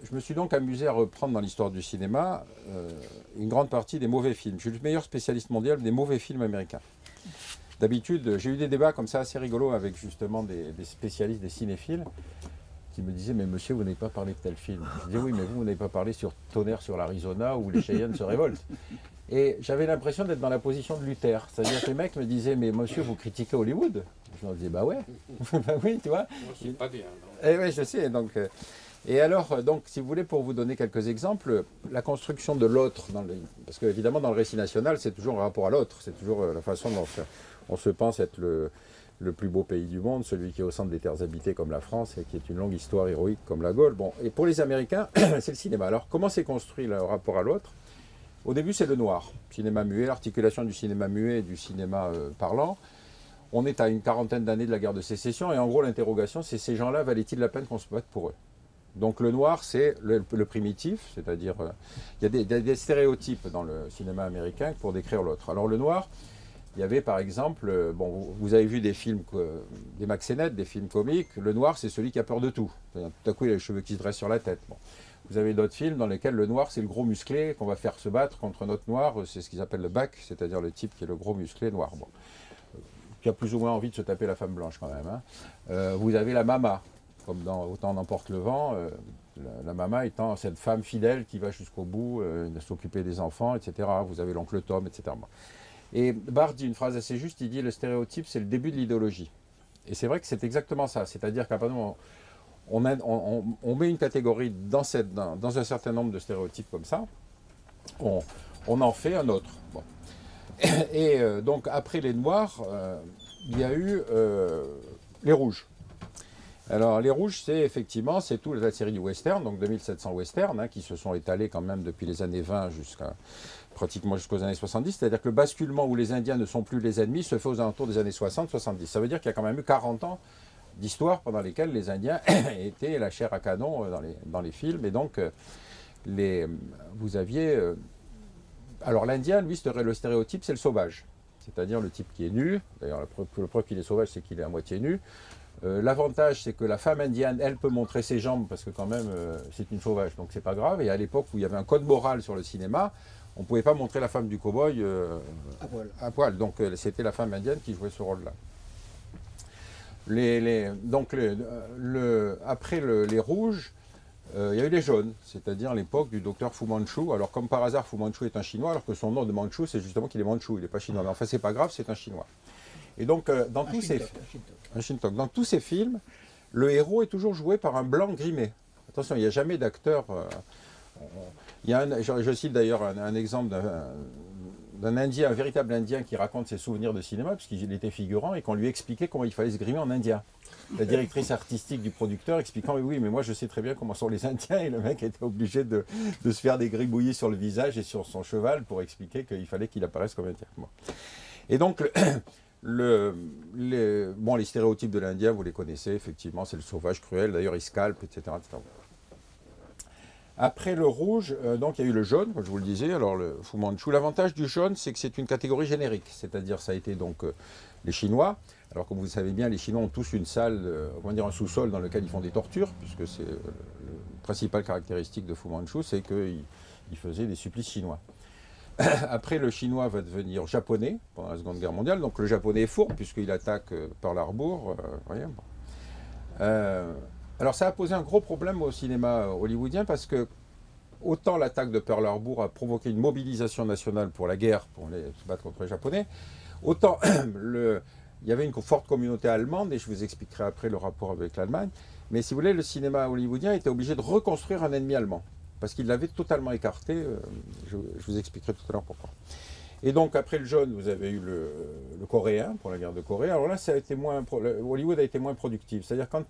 je me suis donc amusé à reprendre dans l'histoire du cinéma une grande partie des mauvais films. Je suis le meilleur spécialiste mondial des mauvais films américains. D'habitude, j'ai eu des débats comme ça assez rigolos avec justement des spécialistes, des cinéphiles, qui me disaient « Mais monsieur, vous n'avez pas parlé de tel film ». Je disais « Oui, mais vous n'avez pas parlé sur Tonnerre sur l'Arizona où les Cheyennes se révoltent ». Et j'avais l'impression d'être dans la position de Luther. C'est-à-dire que les mecs me disaient « Mais monsieur, vous critiquez Hollywood ?» Je leur disais « Bah ouais, bah oui, tu vois ». Moi, c'est pas bien. Eh oui, je sais. Donc, et alors, donc, si vous voulez, pour vous donner quelques exemples, la construction de l'autre, parce qu'évidemment, dans le récit national, c'est toujours un rapport à l'autre. C'est toujours la façon dont on se pense être le plus beau pays du monde, celui qui est au centre des terres habitées comme la France et qui est une longue histoire héroïque comme la Gaule. Bon, et pour les Américains, c'est le cinéma. Alors, comment s'est construit le rapport à l'autre? Au début, c'est le noir, cinéma muet, l'articulation du cinéma muet et du cinéma parlant. On est à une quarantaine d'années de la guerre de sécession et en gros, l'interrogation, c'est ces gens-là, valait-il la peine qu'on se batte pour eux? Donc le noir, c'est le primitif, c'est-à-dire, il y a des stéréotypes dans le cinéma américain pour décrire l'autre. Alors le noir, il y avait par exemple, bon, vous avez vu des films, des maxénettes, des films comiques, le noir, c'est celui qui a peur de tout. Tout à coup, il a les cheveux qui se dressent sur la tête. Bon. Vous avez d'autres films dans lesquels le noir, c'est le gros musclé qu'on va faire se battre contre notre noir, c'est ce qu'ils appellent le bac, c'est-à-dire le type qui est le gros musclé noir. Bon. Qui a plus ou moins envie de se taper la femme blanche quand même. Hein. Vous avez la mama, comme dans Autant n'emporte le vent, la mama étant cette femme fidèle qui va jusqu'au bout, s'occuper des enfants, etc. Vous avez l'oncle Tom, etc. Bon. Et Barthes dit une phrase assez juste, il dit « le stéréotype, c'est le début de l'idéologie ». Et c'est vrai que c'est exactement ça, c'est-à-dire qu'à partir du moment où on met une catégorie dans un certain nombre de stéréotypes comme ça, on en fait un autre. Bon. Et donc après les noirs, il y a eu les rouges. Alors les rouges, c'est effectivement, c'est toute la série du western, donc 2700 westerns, hein, qui se sont étalés quand même depuis les années 20 pratiquement jusqu'aux années 70, c'est-à-dire que le basculement où les Indiens ne sont plus les ennemis se fait aux alentours des années 60-70. Ça veut dire qu'il y a quand même eu 40 ans d'histoire pendant lesquelles les Indiens étaient la chair à canon dans les films, et donc vous aviez... alors l'Indien, lui, le stéréotype, c'est le sauvage, c'est-à-dire le type qui est nu. D'ailleurs, le preuve qu'il est sauvage, c'est qu'il est à moitié nu. L'avantage, c'est que la femme indienne, elle peut montrer ses jambes, parce que quand même, c'est une sauvage, donc c'est pas grave. Et à l'époque où il y avait un code moral sur le cinéma, on ne pouvait pas montrer la femme du cow-boy à poil. Donc c'était la femme indienne qui jouait ce rôle-là. Après les rouges, il y a eu les jaunes, c'est-à-dire l'époque du docteur Fu Manchu. Alors comme par hasard, Fu Manchu est un Chinois, alors que son nom de Manchu, c'est justement qu'il est Manchu, il n'est pas chinois. Mais enfin, c'est pas grave, c'est un Chinois. Et donc, dans tous ces films, le héros est toujours joué par un blanc grimé. Attention, il n'y a jamais d'acteur... je cite d'ailleurs un exemple d'un Indien, un véritable Indien qui raconte ses souvenirs de cinéma, puisqu'il était figurant, et qu'on lui expliquait comment il fallait se grimer en Indien. La directrice artistique du producteur expliquant « Oui, mais moi je sais très bien comment sont les Indiens », et le mec était obligé de se faire des gribouillis sur le visage et sur son cheval pour expliquer qu'il fallait qu'il apparaisse comme Indien. Bon. Et donc, les stéréotypes de l'Indien, vous les connaissez, effectivement, c'est le sauvage cruel, d'ailleurs il scalpe, etc., etc. Après le rouge, donc il y a eu le jaune, comme je vous le disais, alors le Fu Manchu. L'avantage du jaune, c'est que c'est une catégorie générique, c'est-à-dire ça a été donc les Chinois. Alors comme vous le savez bien, les Chinois ont tous une salle, on va dire un sous-sol dans lequel ils font des tortures, puisque c'est la principale caractéristique de Fu Manchu, c'est qu'ils faisaient des supplices chinois. Après, le chinois va devenir japonais pendant la Seconde Guerre mondiale, donc le japonais est fourbe puisqu'il attaque Pearl Harbor. Alors ça a posé un gros problème au cinéma hollywoodien parce que autant l'attaque de Pearl Harbor a provoqué une mobilisation nationale pour la guerre, pour se battre contre les Japonais, autant il y avait une forte communauté allemande, et je vous expliquerai après le rapport avec l'Allemagne, mais si vous voulez, le cinéma hollywoodien était obligé de reconstruire un ennemi allemand, parce qu'il l'avait totalement écarté, je vous expliquerai tout à l'heure pourquoi. Et donc après le jaune, vous avez eu le coréen, pour la guerre de Corée. Alors là, Hollywood a été moins productif. C'est-à-dire quand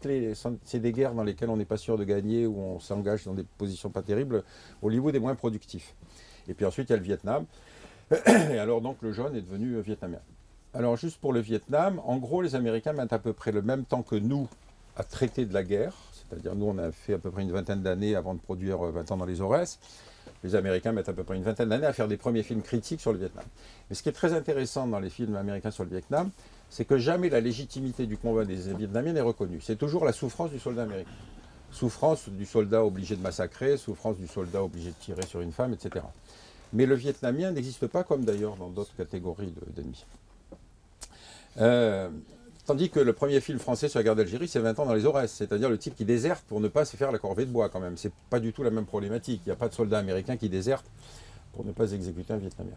c'est des guerres dans lesquelles on n'est pas sûr de gagner, ou on s'engage dans des positions pas terribles, Hollywood est moins productif. Et puis ensuite, il y a le Vietnam. Et alors donc le jaune est devenu vietnamien. Alors juste pour le Vietnam, en gros, les Américains mettent à peu près le même temps que nous à traiter de la guerre. C'est-à-dire nous, on a fait à peu près une vingtaine d'années avant de produire 20 ans dans les Aurès. Les Américains mettent à peu près une vingtaine d'années à faire des premiers films critiques sur le Vietnam. Mais ce qui est très intéressant dans les films américains sur le Vietnam, c'est que jamais la légitimité du combat des Vietnamiens n'est reconnue. C'est toujours la souffrance du soldat américain. souffrance du soldat obligé de massacrer, souffrance du soldat obligé de tirer sur une femme, etc. Mais le vietnamien n'existe pas comme d'ailleurs dans d'autres catégories d'ennemis. Tandis que le premier film français sur la guerre d'Algérie, c'est 20 ans dans les Aurès, c'est-à-dire le type qui déserte pour ne pas se faire la corvée de bois quand même. C'est pas du tout la même problématique. Il n'y a pas de soldat américain qui déserte pour ne pas exécuter un Vietnamien.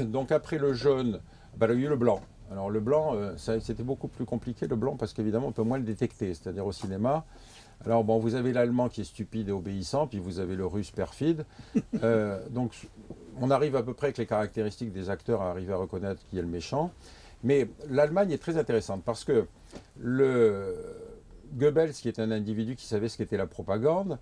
Donc après le jaune, il y a eu le blanc. Alors le blanc, c'était beaucoup plus compliqué le blanc parce qu'évidemment on peut moins le détecter, c'est-à-dire au cinéma. Alors bon, vous avez l'allemand qui est stupide et obéissant, puis vous avez le russe perfide. Donc on arrive à peu près avec les caractéristiques des acteurs à arriver à reconnaître qui est le méchant. Mais l'Allemagne est très intéressante parce que le Goebbels, qui est un individu qui savait ce qu'était la propagande,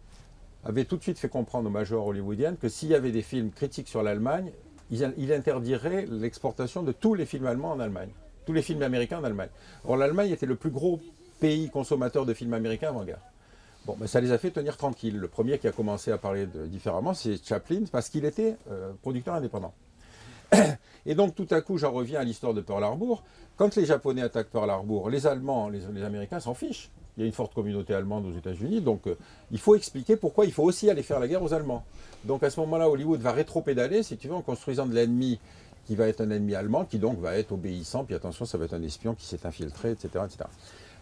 avait tout de suite fait comprendre aux majors hollywoodiennes que s'il y avait des films critiques sur l'Allemagne, il interdirait l'exportation de tous les films allemands en Allemagne, tous les films américains en Allemagne. Or l'Allemagne était le plus gros pays consommateur de films américains avant-guerre. Bon, ben, ça les a fait tenir tranquilles. Le premier qui a commencé à parler différemment, c'est Chaplin, parce qu'il était producteur indépendant. Et donc tout à coup, j'en reviens à l'histoire de Pearl Harbor. Quand les Japonais attaquent Pearl Harbor, les Allemands, les Américains s'en fichent. Il y a une forte communauté allemande aux États-Unis, donc il faut expliquer pourquoi il faut aussi aller faire la guerre aux Allemands. Donc à ce moment-là, Hollywood va rétro-pédaler, si tu veux, en construisant de l'ennemi qui va être un ennemi allemand, qui donc va être obéissant, puis attention, ça va être un espion qui s'est infiltré, etc., etc.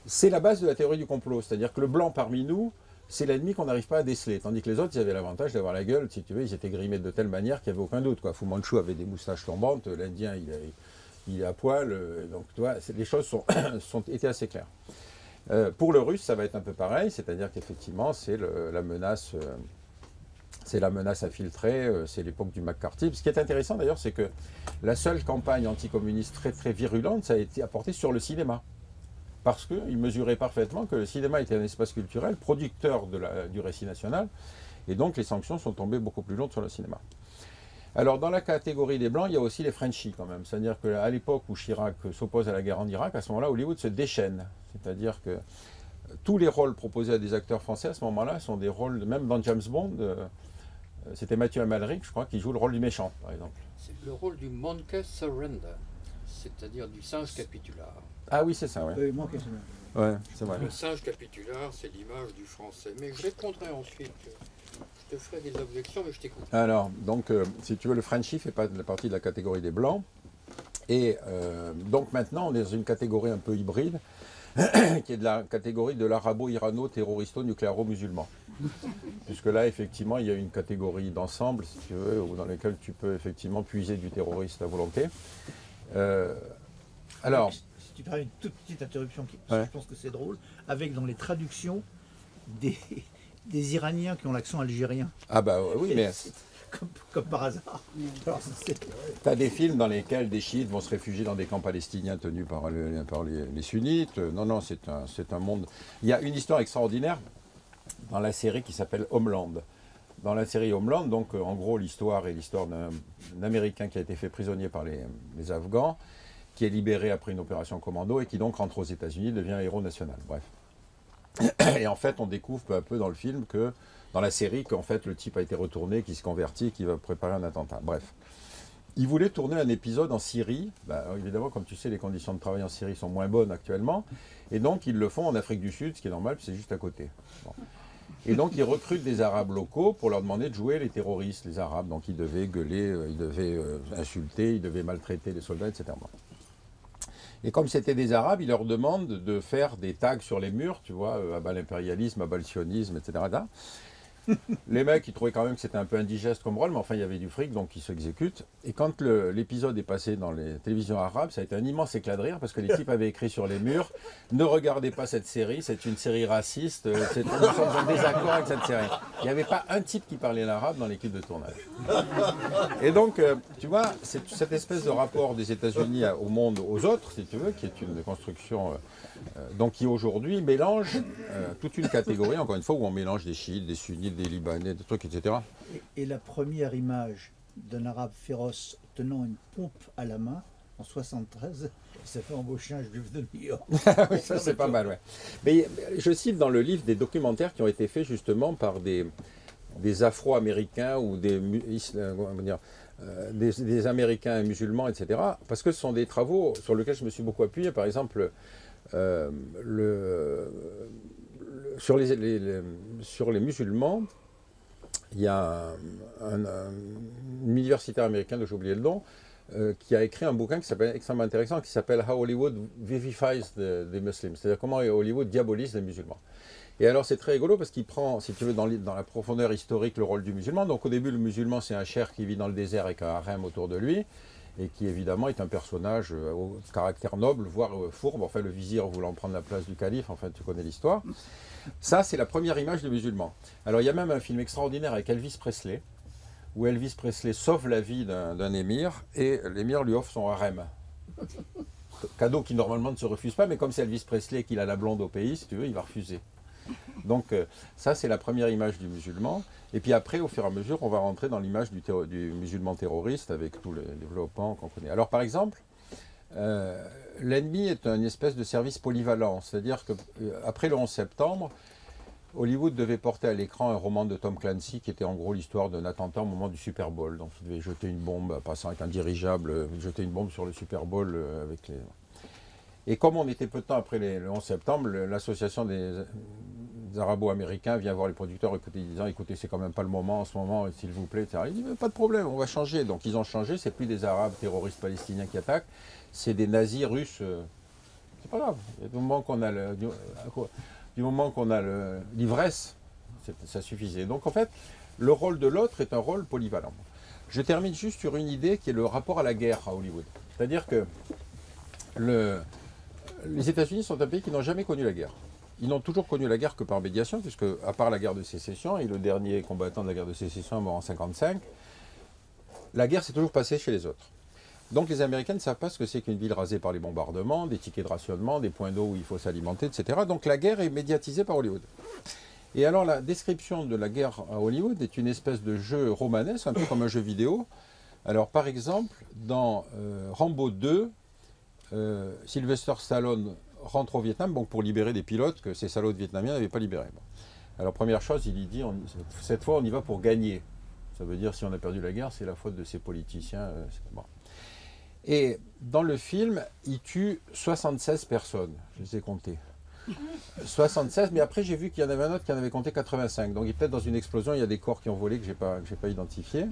C'est la base de la théorie du complot, c'est-à-dire que le blanc parmi nous, c'est l'ennemi qu'on n'arrive pas à déceler. Tandis que les autres, ils avaient l'avantage d'avoir la gueule, si tu veux, ils étaient grimés de telle manière qu'il n'y avait aucun doute, quoi. Fu Manchu avait des moustaches tombantes, l'Indien, il est à poil, donc tu vois, les choses étaient assez claires. Pour le russe, ça va être un peu pareil, c'est-à-dire qu'effectivement, c'est la menace infiltrée, c'est l'époque du McCarthy. Ce qui est intéressant d'ailleurs, c'est que la seule campagne anticommuniste très très virulente, ça a été apporté sur le cinéma. Parce qu'ils mesuraient parfaitement que le cinéma était un espace culturel, producteur du récit national, et donc les sanctions sont tombées beaucoup plus lourdes sur le cinéma. Alors dans la catégorie des Blancs, il y a aussi les Frenchies quand même, c'est-à-dire qu'à l'époque où Chirac s'oppose à la guerre en Irak, à ce moment-là, Hollywood se déchaîne, c'est-à-dire que tous les rôles proposés à des acteurs français à ce moment-là sont des rôles, même dans James Bond, c'était Mathieu Amalric, je crois, qui joue le rôle du méchant, par exemple. C'est le rôle du Monkey Surrender, c'est-à-dire du singe capitulaire. Ah oui, c'est ça, oui. Ouais, c'est vrai. Le singe capitulaire, c'est l'image du français. Mais je répondrai ensuite. Je te ferai des objections, mais je t'écoute. Alors, donc, si tu veux, le Frenchie fait partie de la catégorie des Blancs. Et donc maintenant, on est dans une catégorie un peu hybride, qui est de la catégorie de l'arabo-irano-terroristo-nucléaro-musulman. Puisque là, effectivement, il y a une catégorie d'ensemble, si tu veux, dans laquelle tu peux effectivement puiser du terroriste à volonté. Alors... Si tu permets une toute petite interruption, je pense que c'est drôle, avec dans les traductions des Iraniens qui ont l'accent algérien. Ah bah oui, mais... Comme par hasard. Tu as des films dans lesquels des chiites vont se réfugier dans des camps palestiniens tenus par les sunnites. Non, non, c'est un monde... Il y a une histoire extraordinaire dans la série qui s'appelle Homeland. Dans la série Homeland, donc en gros l'histoire est l'histoire d'un Américain qui a été fait prisonnier par les Afghans, qui est libéré après une opération commando et qui donc rentre aux États-Unis, devient héros national. Bref. Et en fait, on découvre peu à peu dans le film que, dans la série, qu'en fait le type a été retourné, qu'il se convertit, qu'il va préparer un attentat. Bref. Il voulait tourner un épisode en Syrie. Bah, évidemment, comme tu sais, les conditions de travail en Syrie sont moins bonnes actuellement. Et donc, ils le font en Afrique du Sud, ce qui est normal, puis c'est juste à côté. Bon. Et donc, ils recrutent des Arabes locaux pour leur demander de jouer les terroristes, les Arabes. Donc, ils devaient gueuler, ils devaient insulter, ils devaient maltraiter les soldats, etc. Bon. Et comme c'était des Arabes, ils leur demandent de faire des tags sur les murs, tu vois, à bas l'impérialisme, à bas le sionisme, etc. Les mecs, ils trouvaient quand même que c'était un peu indigeste comme rôle, mais enfin, il y avait du fric, donc ils s'exécutent. Et quand l'épisode est passé dans les télévisions arabes, ça a été un immense éclat de rire, parce que les types avaient écrit sur les murs « Ne regardez pas cette série, c'est une série raciste, nous sommes en désaccord avec cette série ». Il n'y avait pas un type qui parlait l'arabe dans l'équipe de tournage. Et donc, tu vois, c'est cette espèce de rapport des États-Unis au monde, aux autres, si tu veux, qui est une construction... donc qui aujourd'hui mélange toute une catégorie, encore une fois, où on mélange des chiites, des sunnites, des libanais, des trucs, etc. Et la première image d'un arabe féroce tenant une pompe à la main, en 73, ça fait embaucher un juif de New York. Oui, ça c'est pas mal, ouais. Mais je cite dans le livre des documentaires qui ont été faits justement par des Afro-Américains ou des Américains musulmans, etc. Parce que ce sont des travaux sur lesquels je me suis beaucoup appuyé. Par exemple, sur les musulmans, il y a un universitaire américain, dont j'ai oublié le nom, qui a écrit un bouquin qui s'appelle extrêmement intéressant, qui s'appelle How Hollywood Vivifies the Muslims, c'est-à-dire comment Hollywood diabolise les musulmans. Et alors c'est très rigolo parce qu'il prend, si tu veux, dans la profondeur historique, le rôle du musulman. Donc au début, le musulman, c'est un cheikh qui vit dans le désert avec un harem autour de lui, et qui évidemment est un personnage au caractère noble, voire fourbe, enfin le vizir voulant prendre la place du calife, enfin tu connais l'histoire. Ça, c'est la première image du musulman. Alors il y a même un film extraordinaire avec Elvis Presley, où Elvis Presley sauve la vie d'un émir, et l'émir lui offre son harem. Cadeau qui normalement ne se refuse pas, mais comme c'est Elvis Presley et qu'il a la blonde au pays, si tu veux, il va refuser. Donc ça, c'est la première image du musulman. Et puis après, au fur et à mesure, on va rentrer dans l'image du musulman terroriste avec tout le développement qu'on connaît. Alors par exemple, l'ennemi est une espèce de service polyvalent. C'est-à-dire qu'après le 11 septembre, Hollywood devait porter à l'écran un roman de Tom Clancy qui était en gros l'histoire d'un attentat au moment du Super Bowl. Donc il devait jeter une bombe, passant avec un dirigeable, jeter une bombe sur le Super Bowl avec les... Et comme on était peu de temps après le 11 septembre, l'association des Arabo-Américains vient voir les producteurs disant écoutez, c'est quand même pas le moment en ce moment, s'il vous plaît, etc. Ils disent pas de problème, on va changer. Donc ils ont changé, c'est plus des Arabes terroristes palestiniens qui attaquent, c'est des nazis russes. C'est pas grave. Et du moment qu'on a l'ivresse, ça suffisait. Donc en fait, le rôle de l'autre est un rôle polyvalent. Je termine juste sur une idée qui est le rapport à la guerre à Hollywood. C'est-à-dire que les États-Unis sont un pays qui n'ont jamais connu la guerre. Ils n'ont toujours connu la guerre que par médiation, puisque, à part la guerre de sécession, et le dernier combattant de la guerre de sécession est mort en 1955, la guerre s'est toujours passée chez les autres. Donc les Américains ne savent pas ce que c'est qu'une ville rasée par les bombardements, des tickets de rationnement, des points d'eau où il faut s'alimenter, etc. Donc la guerre est médiatisée par Hollywood. Et alors la description de la guerre à Hollywood est une espèce de jeu romanesque, un peu comme un jeu vidéo. Alors par exemple, dans Rambo 2, Sylvester Stallone rentre au Vietnam donc pour libérer des pilotes que ces salauds de Vietnamiens n'avaient pas libérés. Bon. Alors première chose, il dit, cette fois on y va pour gagner. Ça veut dire si on a perdu la guerre, c'est la faute de ces politiciens. Bon. Et dans le film, il tue 76 personnes, je les ai comptées. 76, mais après j'ai vu qu'il y en avait un autre qui en avait compté 85. Donc peut-être dans une explosion, il y a des corps qui ont volé que je n'ai pas identifiés.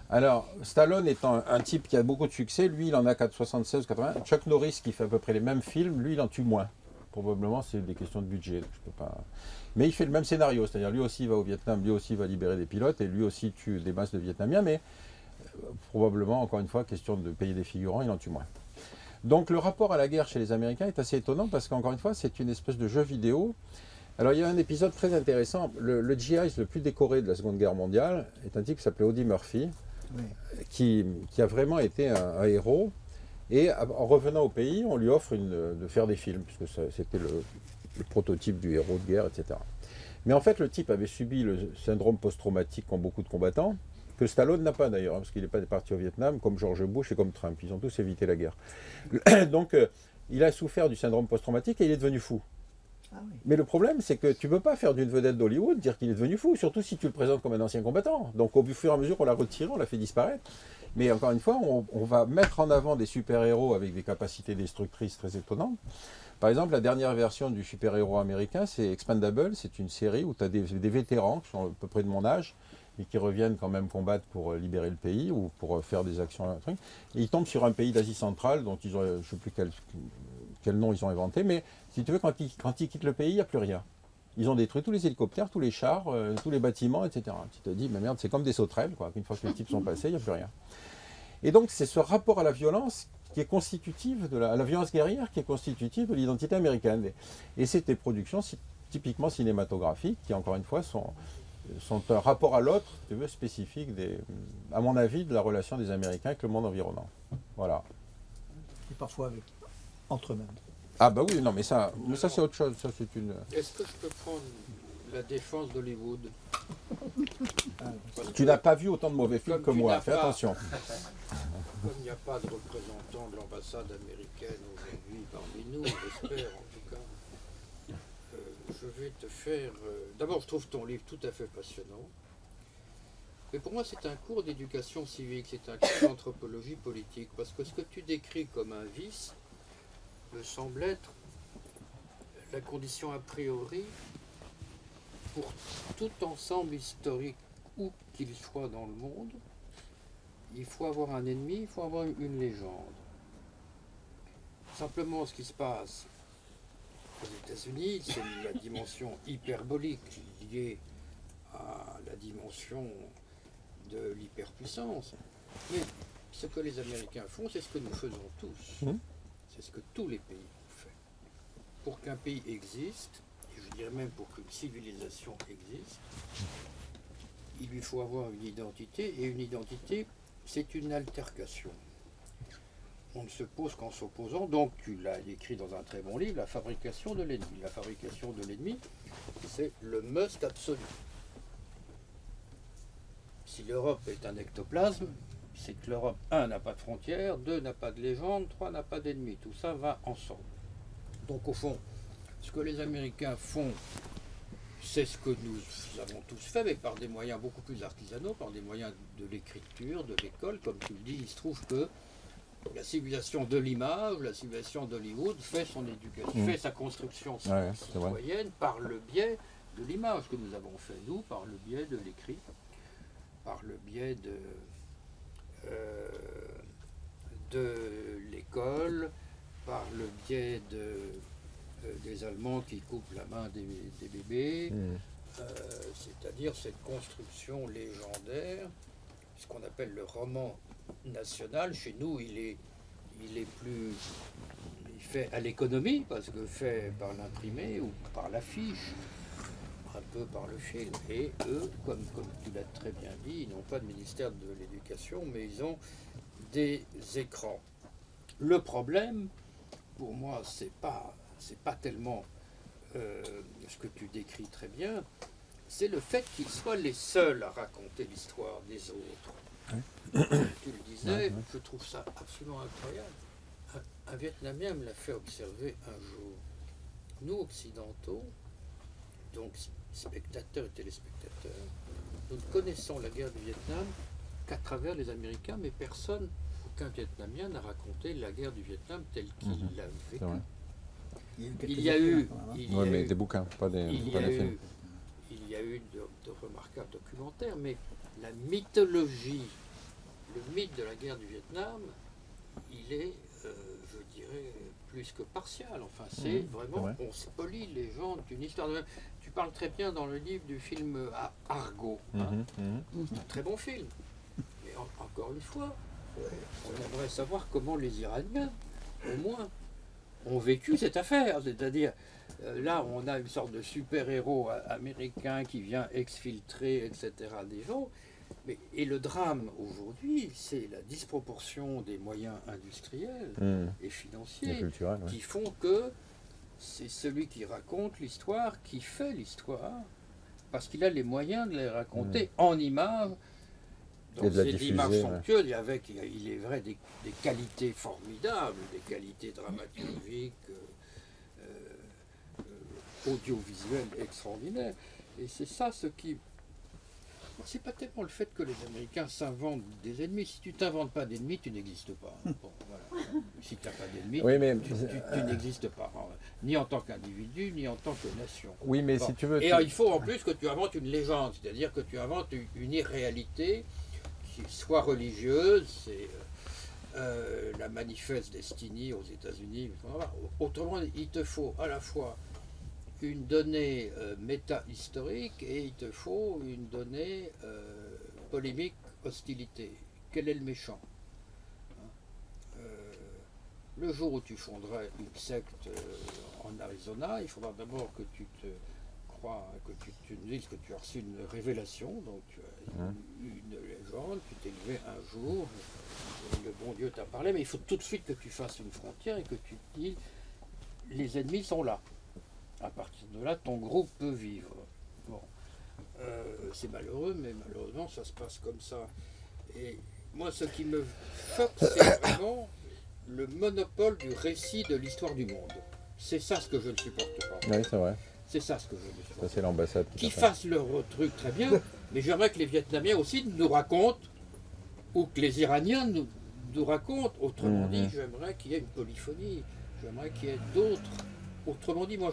Alors, Stallone étant un type qui a beaucoup de succès, lui il en a 76, 80. Chuck Norris qui fait à peu près les mêmes films, lui il en tue moins. Probablement c'est des questions de budget. Je peux pas... Mais il fait le même scénario, c'est-à-dire lui aussi il va au Vietnam, lui aussi il va libérer des pilotes et lui aussi tue des masses de Vietnamiens, mais probablement, encore une fois, question de payer des figurants, il en tue moins. Donc le rapport à la guerre chez les Américains est assez étonnant parce qu'encore une fois c'est une espèce de jeu vidéo. Alors il y a un épisode très intéressant, le GI le plus décoré de la Seconde Guerre mondiale est un type qui s'appelait Audie Murphy. Oui. Qui a vraiment été un héros. Et en revenant au pays, on lui offre de faire des films, puisque c'était le prototype du héros de guerre, etc. Mais en fait, le type avait subi le syndrome post-traumatique qu'ont beaucoup de combattants, que Stallone n'a pas d'ailleurs, parce qu'il n'est pas parti au Vietnam, comme George Bush et comme Trump. Ils ont tous évité la guerre. Donc, il a souffert du syndrome post-traumatique et il est devenu fou. Ah oui. Mais le problème, c'est que tu ne peux pas faire d'une vedette d'Hollywood dire qu'il est devenu fou, surtout si tu le présentes comme un ancien combattant. Donc au fur et à mesure, on l'a retiré, on l'a fait disparaître. Mais encore une fois, on va mettre en avant des super-héros avec des capacités destructrices très étonnantes. Par exemple, la dernière version du super-héros américain, c'est Expendable. C'est une série où tu as des vétérans qui sont à peu près de mon âge, mais qui reviennent quand même combattre pour libérer le pays ou pour faire des actions. Et ils tombent sur un pays d'Asie centrale, dont ils ont, je ne sais plus quel nom ils ont inventé, mais si tu veux, quand ils quittent le pays, il n'y a plus rien. Ils ont détruit tous les hélicoptères, tous les chars, tous les bâtiments, etc. Tu te dis, mais merde, c'est comme des sauterelles, quoi. Une fois que les types sont passés, il n'y a plus rien. Et donc, c'est ce rapport à la violence qui est constitutive, à la violence guerrière, qui est constitutive de l'identité américaine. Et c'est des productions typiquement cinématographiques qui, encore une fois, sont un rapport à l'autre, tu veux, spécifique, à mon avis, de la relation des Américains avec le monde environnant. Voilà. Et parfois entre eux-mêmes. Ah bah oui, non, mais ça c'est autre chose. Ça, c'est une... Est-ce que je peux prendre la défense d'Hollywood? Tu n'as pas vu autant de mauvais films que moi, fais attention. Comme il n'y a pas de représentant de l'ambassade américaine aujourd'hui parmi nous, j'espère en tout cas, je vais te faire... D'abord, je trouve ton livre tout à fait passionnant. Mais pour moi, c'est un cours d'éducation civique, c'est un cours d'anthropologie politique, parce que ce que tu décris comme un vice me semble être la condition a priori pour tout ensemble historique, où qu'il soit dans le monde, il faut avoir un ennemi, il faut avoir une légende. Simplement, ce qui se passe aux États-Unis, c'est la dimension hyperbolique liée à la dimension de l'hyperpuissance. Mais ce que les Américains font, c'est ce que nous faisons tous. C'est ce que tous les pays ont fait. Pour qu'un pays existe, et je dirais même pour qu'une civilisation existe, il lui faut avoir une identité, et une identité, c'est une altercation. On ne se pose qu'en s'opposant, donc tu l'as écrit dans un très bon livre, la fabrication de l'ennemi. La fabrication de l'ennemi, c'est le must absolu. Si l'Europe est un ectoplasme, c'est que l'Europe, 1, n'a pas de frontières, 2, n'a pas de légende, 3, n'a pas d'ennemis. Tout ça va ensemble. Donc au fond, ce que les Américains font, c'est ce que nous avons tous fait, mais par des moyens beaucoup plus artisanaux, par des moyens de l'écriture, de l'école. Comme tu le dis, il se trouve que la civilisation de l'image, la civilisation d'Hollywood fait son éducation, fait sa construction citoyenne par le biais de l'image que nous avons fait, nous, par le biais de l'écrit, par le biais de l'école, par le biais des Allemands qui coupent la main des bébés, c'est-à-dire cette construction légendaire, ce qu'on appelle le roman national. Chez nous, il est fait à l'économie, parce que fait par l'imprimé ou par l'affiche, un peu par le film. Et eux, comme tu l'as très bien dit, ils n'ont pas de ministère de l'éducation, mais ils ont des écrans. Le problème, pour moi, c'est pas tellement ce que tu décris très bien, c'est le fait qu'ils soient les seuls à raconter l'histoire des autres. Tu le disais, je trouve ça absolument incroyable. Un Vietnamien me l'a fait observer un jour. Nous, occidentaux, donc spectateurs et téléspectateurs, nous ne connaissons la guerre du Vietnam qu'à travers les Américains, mais personne, aucun Vietnamien n'a raconté la guerre du Vietnam telle qu'il l'a vécue. Il y a eu des bouquins, pas des films. Il y a eu de remarquables documentaires, mais la mythologie, le mythe de la guerre du Vietnam, il est, je dirais, plus que partial. Enfin, c'est vraiment, on spolie les gens d'une histoire. Tu parles très bien dans le livre du film Argo. Très bon film. Mais encore une fois, on aimerait savoir comment les Iraniens, au moins, ont vécu cette affaire. C'est-à-dire, là, on a une sorte de super-héros américain qui vient exfiltrer, etc., des gens. Et le drame aujourd'hui, c'est la disproportion des moyens industriels et financiers qui font que c'est celui qui raconte l'histoire qui fait l'histoire, parce qu'il a les moyens de les raconter en images. Donc c'est des images somptueuses, il est vrai, des qualités formidables, des qualités dramaturgiques, audiovisuelles extraordinaires. Et c'est ça ce qui... C'est pas tellement le fait que les Américains s'inventent des ennemis. Si tu t'inventes pas d'ennemis, tu n'existes pas. Bon, voilà. Si tu n'as pas d'ennemis, tu n'existes pas. Ni en tant qu'individu, ni en tant que nation. Oui, mais si tu veux... Et il faut en plus que tu inventes une légende, c'est-à-dire que tu inventes une irréalité qui soit religieuse, c'est la Manifest Destiny aux États-Unis. Autrement, il te faut à la fois une donnée méta-historique et il te faut une donnée polémique, hostilité. Quel est le méchant? Le jour où tu fonderais une secte en Arizona, il faudra d'abord que tu te crois, que tu te dises que tu as reçu une révélation, donc tu as une légende, tu t'es levé un jour, et le bon Dieu t'a parlé, mais il faut tout de suite que tu fasses une frontière et que tu te dises les ennemis sont là. À partir de là, ton groupe peut vivre. Bon, c'est malheureux, mais malheureusement, ça se passe comme ça. Et moi, ce qui me choque, c'est vraiment le monopole du récit de l'histoire du monde. C'est ça ce que je ne supporte pas. Oui, c'est vrai. C'est ça ce que je ne supporte pas. Ça, c'est l'ambassade. Qu'ils fassent leur truc très bien, mais j'aimerais que les Vietnamiens aussi nous racontent, ou que les Iraniens nous racontent. Autrement dit, j'aimerais qu'il y ait une polyphonie. J'aimerais qu'il y ait d'autres. Autrement dit, moi,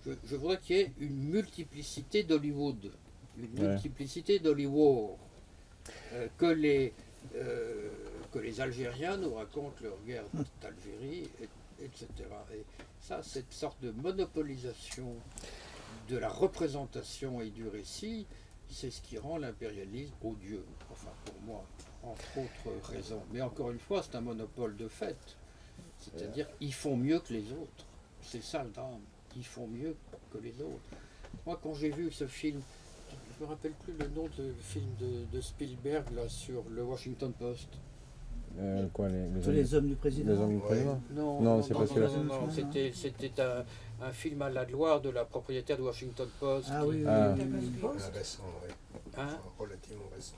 Je voudrais qu'il y ait une multiplicité d'Hollywood, une Ouais. multiplicité d'Hollywood, que les Algériens nous racontent leur guerre d'Algérie, etc. Et ça, cette sorte de monopolisation de la représentation et du récit, c'est ce qui rend l'impérialisme odieux, enfin pour moi, entre autres raisons. Mais encore une fois, c'est un monopole de fait. C'est-à-dire qu'ils font mieux que les autres. C'est ça le drame. Ils font mieux que les autres. Moi, quand j'ai vu ce film, je ne me rappelle plus le nom du film de Spielberg là, sur le Washington Post. Quoi, Tous les hommes du président. les hommes du président. Non, c'est pas celui-là. non, c'était un film à la gloire de la propriétaire du Washington Post. Ah qui- oui, oui, Ah. oui, oui, oui. Récent, oui. Hein Relativement récent.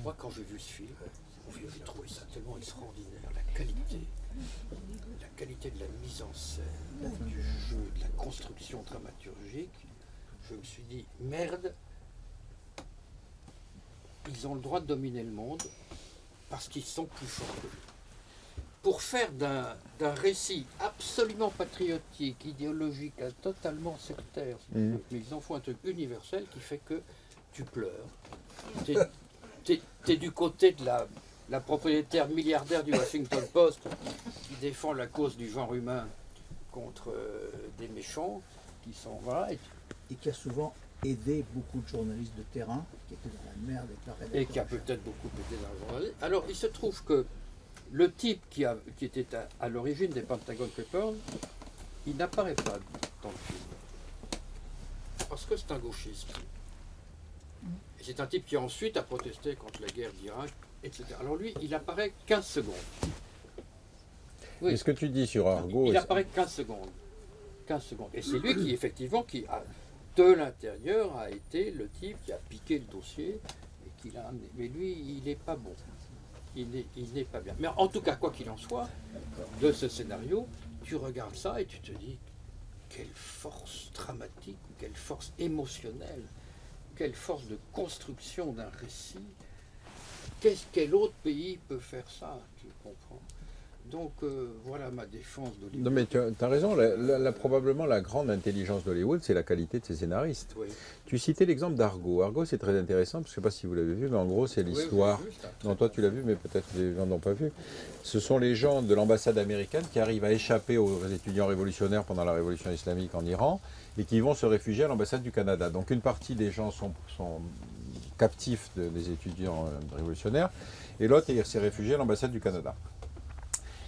Moi, quand j'ai vu ce film, j'ai trouvé ça tellement extraordinaire. La qualité de la mise en scène, du jeu, de la construction dramaturgique. Je me suis dit, merde, ils ont le droit de dominer le monde parce qu'ils sont plus forts que nous. Pour faire d'un récit absolument patriotique, idéologique, totalement sectaire, si tu veux, mais ils en font un truc universel qui fait que tu pleures. T'es du côté de la propriétaire milliardaire du Washington Post qui défend la cause du genre humain contre des méchants qui sont... Voilà, Et qui a souvent aidé beaucoup de journalistes de terrain qui étaient dans la merde avec leur rédacteur. et qui a peut-être beaucoup aidé dans le journalisme. Alors, il se trouve que le type qui était à l'origine des Pentagon Papers, il n'apparaît pas dans le film. Parce que c'est un gauchiste. Et c'est un type qui ensuite a protesté contre la guerre d'Irak, etc. Alors lui, il apparaît 15 secondes. Oui. Et ce que tu dis sur Argo, Il apparaît 15 secondes. 15 secondes. Et c'est lui qui, effectivement, de l'intérieur, a été le type qui a piqué le dossier et qui l'a amené. Mais lui, il n'est pas bon. Il n'est pas bien. Mais en tout cas, quoi qu'il en soit, de ce scénario, tu regardes ça et tu te dis quelle force dramatique, quelle force émotionnelle, quelle force de construction d'un récit. Quel autre pays peut faire ça, tu comprends? Donc voilà ma défense d'Hollywood. non mais tu as raison, probablement la grande intelligence d'Hollywood, c'est la qualité de ses scénaristes. Oui. Tu citais l'exemple d'Argo. Argo, c'est très intéressant, parce que je ne sais pas si vous l'avez vu, mais en gros, c'est Oui, l'histoire. oui, c'est un très Non, toi tu l'as vu, mais peut-être les gens n'ont pas vu. Ce sont les gens de l'ambassade américaine qui arrivent à échapper aux étudiants révolutionnaires pendant la révolution islamique en Iran et qui vont se réfugier à l'ambassade du Canada. Donc une partie des gens sont captifs des étudiants révolutionnaires et l'autre s'est réfugié à l'ambassade du Canada.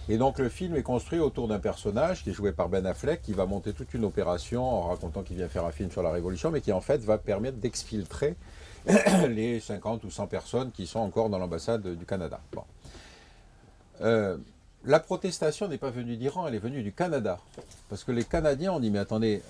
Et donc le film est construit autour d'un personnage qui est joué par Ben Affleck, qui va monter toute une opération en racontant qu'il vient faire un film sur la Révolution, mais qui en fait va permettre d'exfiltrer les 50 ou 100 personnes qui sont encore dans l'ambassade du Canada. Bon. La protestation n'est pas venue d'Iran, elle est venue du Canada. Parce que les Canadiens ont dit, mais attendez,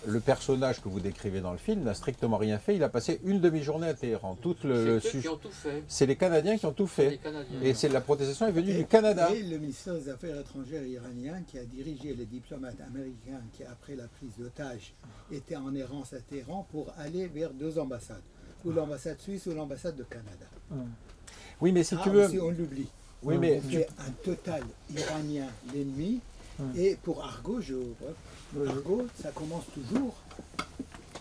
le personnage que vous décrivez dans le film n'a strictement rien fait, il a passé une demi-journée à Téhéran. C'est eux qui ont tout fait. C'est les Canadiens qui ont tout C'est les fait. Canadiens. Et la protestation est venue du Canada. Et le ministère des Affaires étrangères iranien qui a dirigé les diplomates américains qui, après la prise d'otages, étaient en errance à Téhéran pour aller vers deux ambassades, ou l'ambassade suisse ou l'ambassade de Canada. Oui, mais si tu veux... Aussi, on l'oublie. Oui, mais On fait un total iranien l'ennemi. Et pour Argo, Argo, ça commence toujours.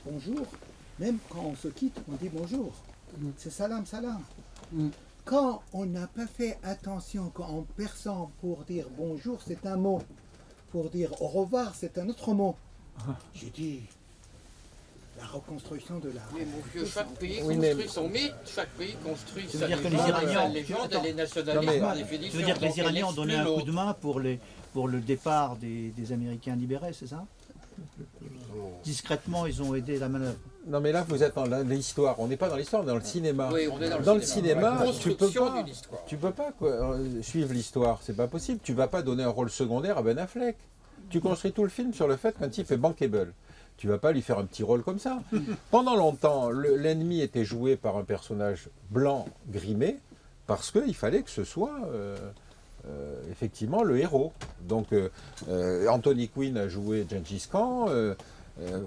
Bonjour. Même quand on se quitte, on dit bonjour. C'est salam, salam. Quand on n'a pas fait attention, quand en persan, pour dire bonjour, c'est un mot. Pour dire au revoir, c'est un autre mot. J'ai dit, la reconstruction de la... Oui, mon vieux, chaque pays Oui, construit mais- son mythe, chaque pays construit Tu veux sa dire que les légende, Iraniens- sa légende, et les nationalistes Non, mais- par définition. Tu veux dire que les donc, Iraniens elle ont donné exclut un coup de l'autre. main pour le départ des Américains libérés, c'est ça? Discrètement, ils ont aidé la manœuvre. Non, mais là, vous êtes dans l'histoire. On n'est pas dans l'histoire, on est dans le cinéma. Oui, on est dans le Dans le cinéma. cinéma, La tu peux construction pas. d'une histoire. Tu peux pas suivre l'histoire, c'est pas possible. Tu vas pas donner un rôle secondaire à Ben Affleck. Tu construis tout le film sur le fait qu'un type est bankable. Tu vas pas lui faire un petit rôle comme ça. Pendant longtemps, l'ennemi était joué par un personnage blanc grimé parce qu'il fallait que ce soit effectivement le héros. Donc Anthony Quinn a joué Gengis Khan,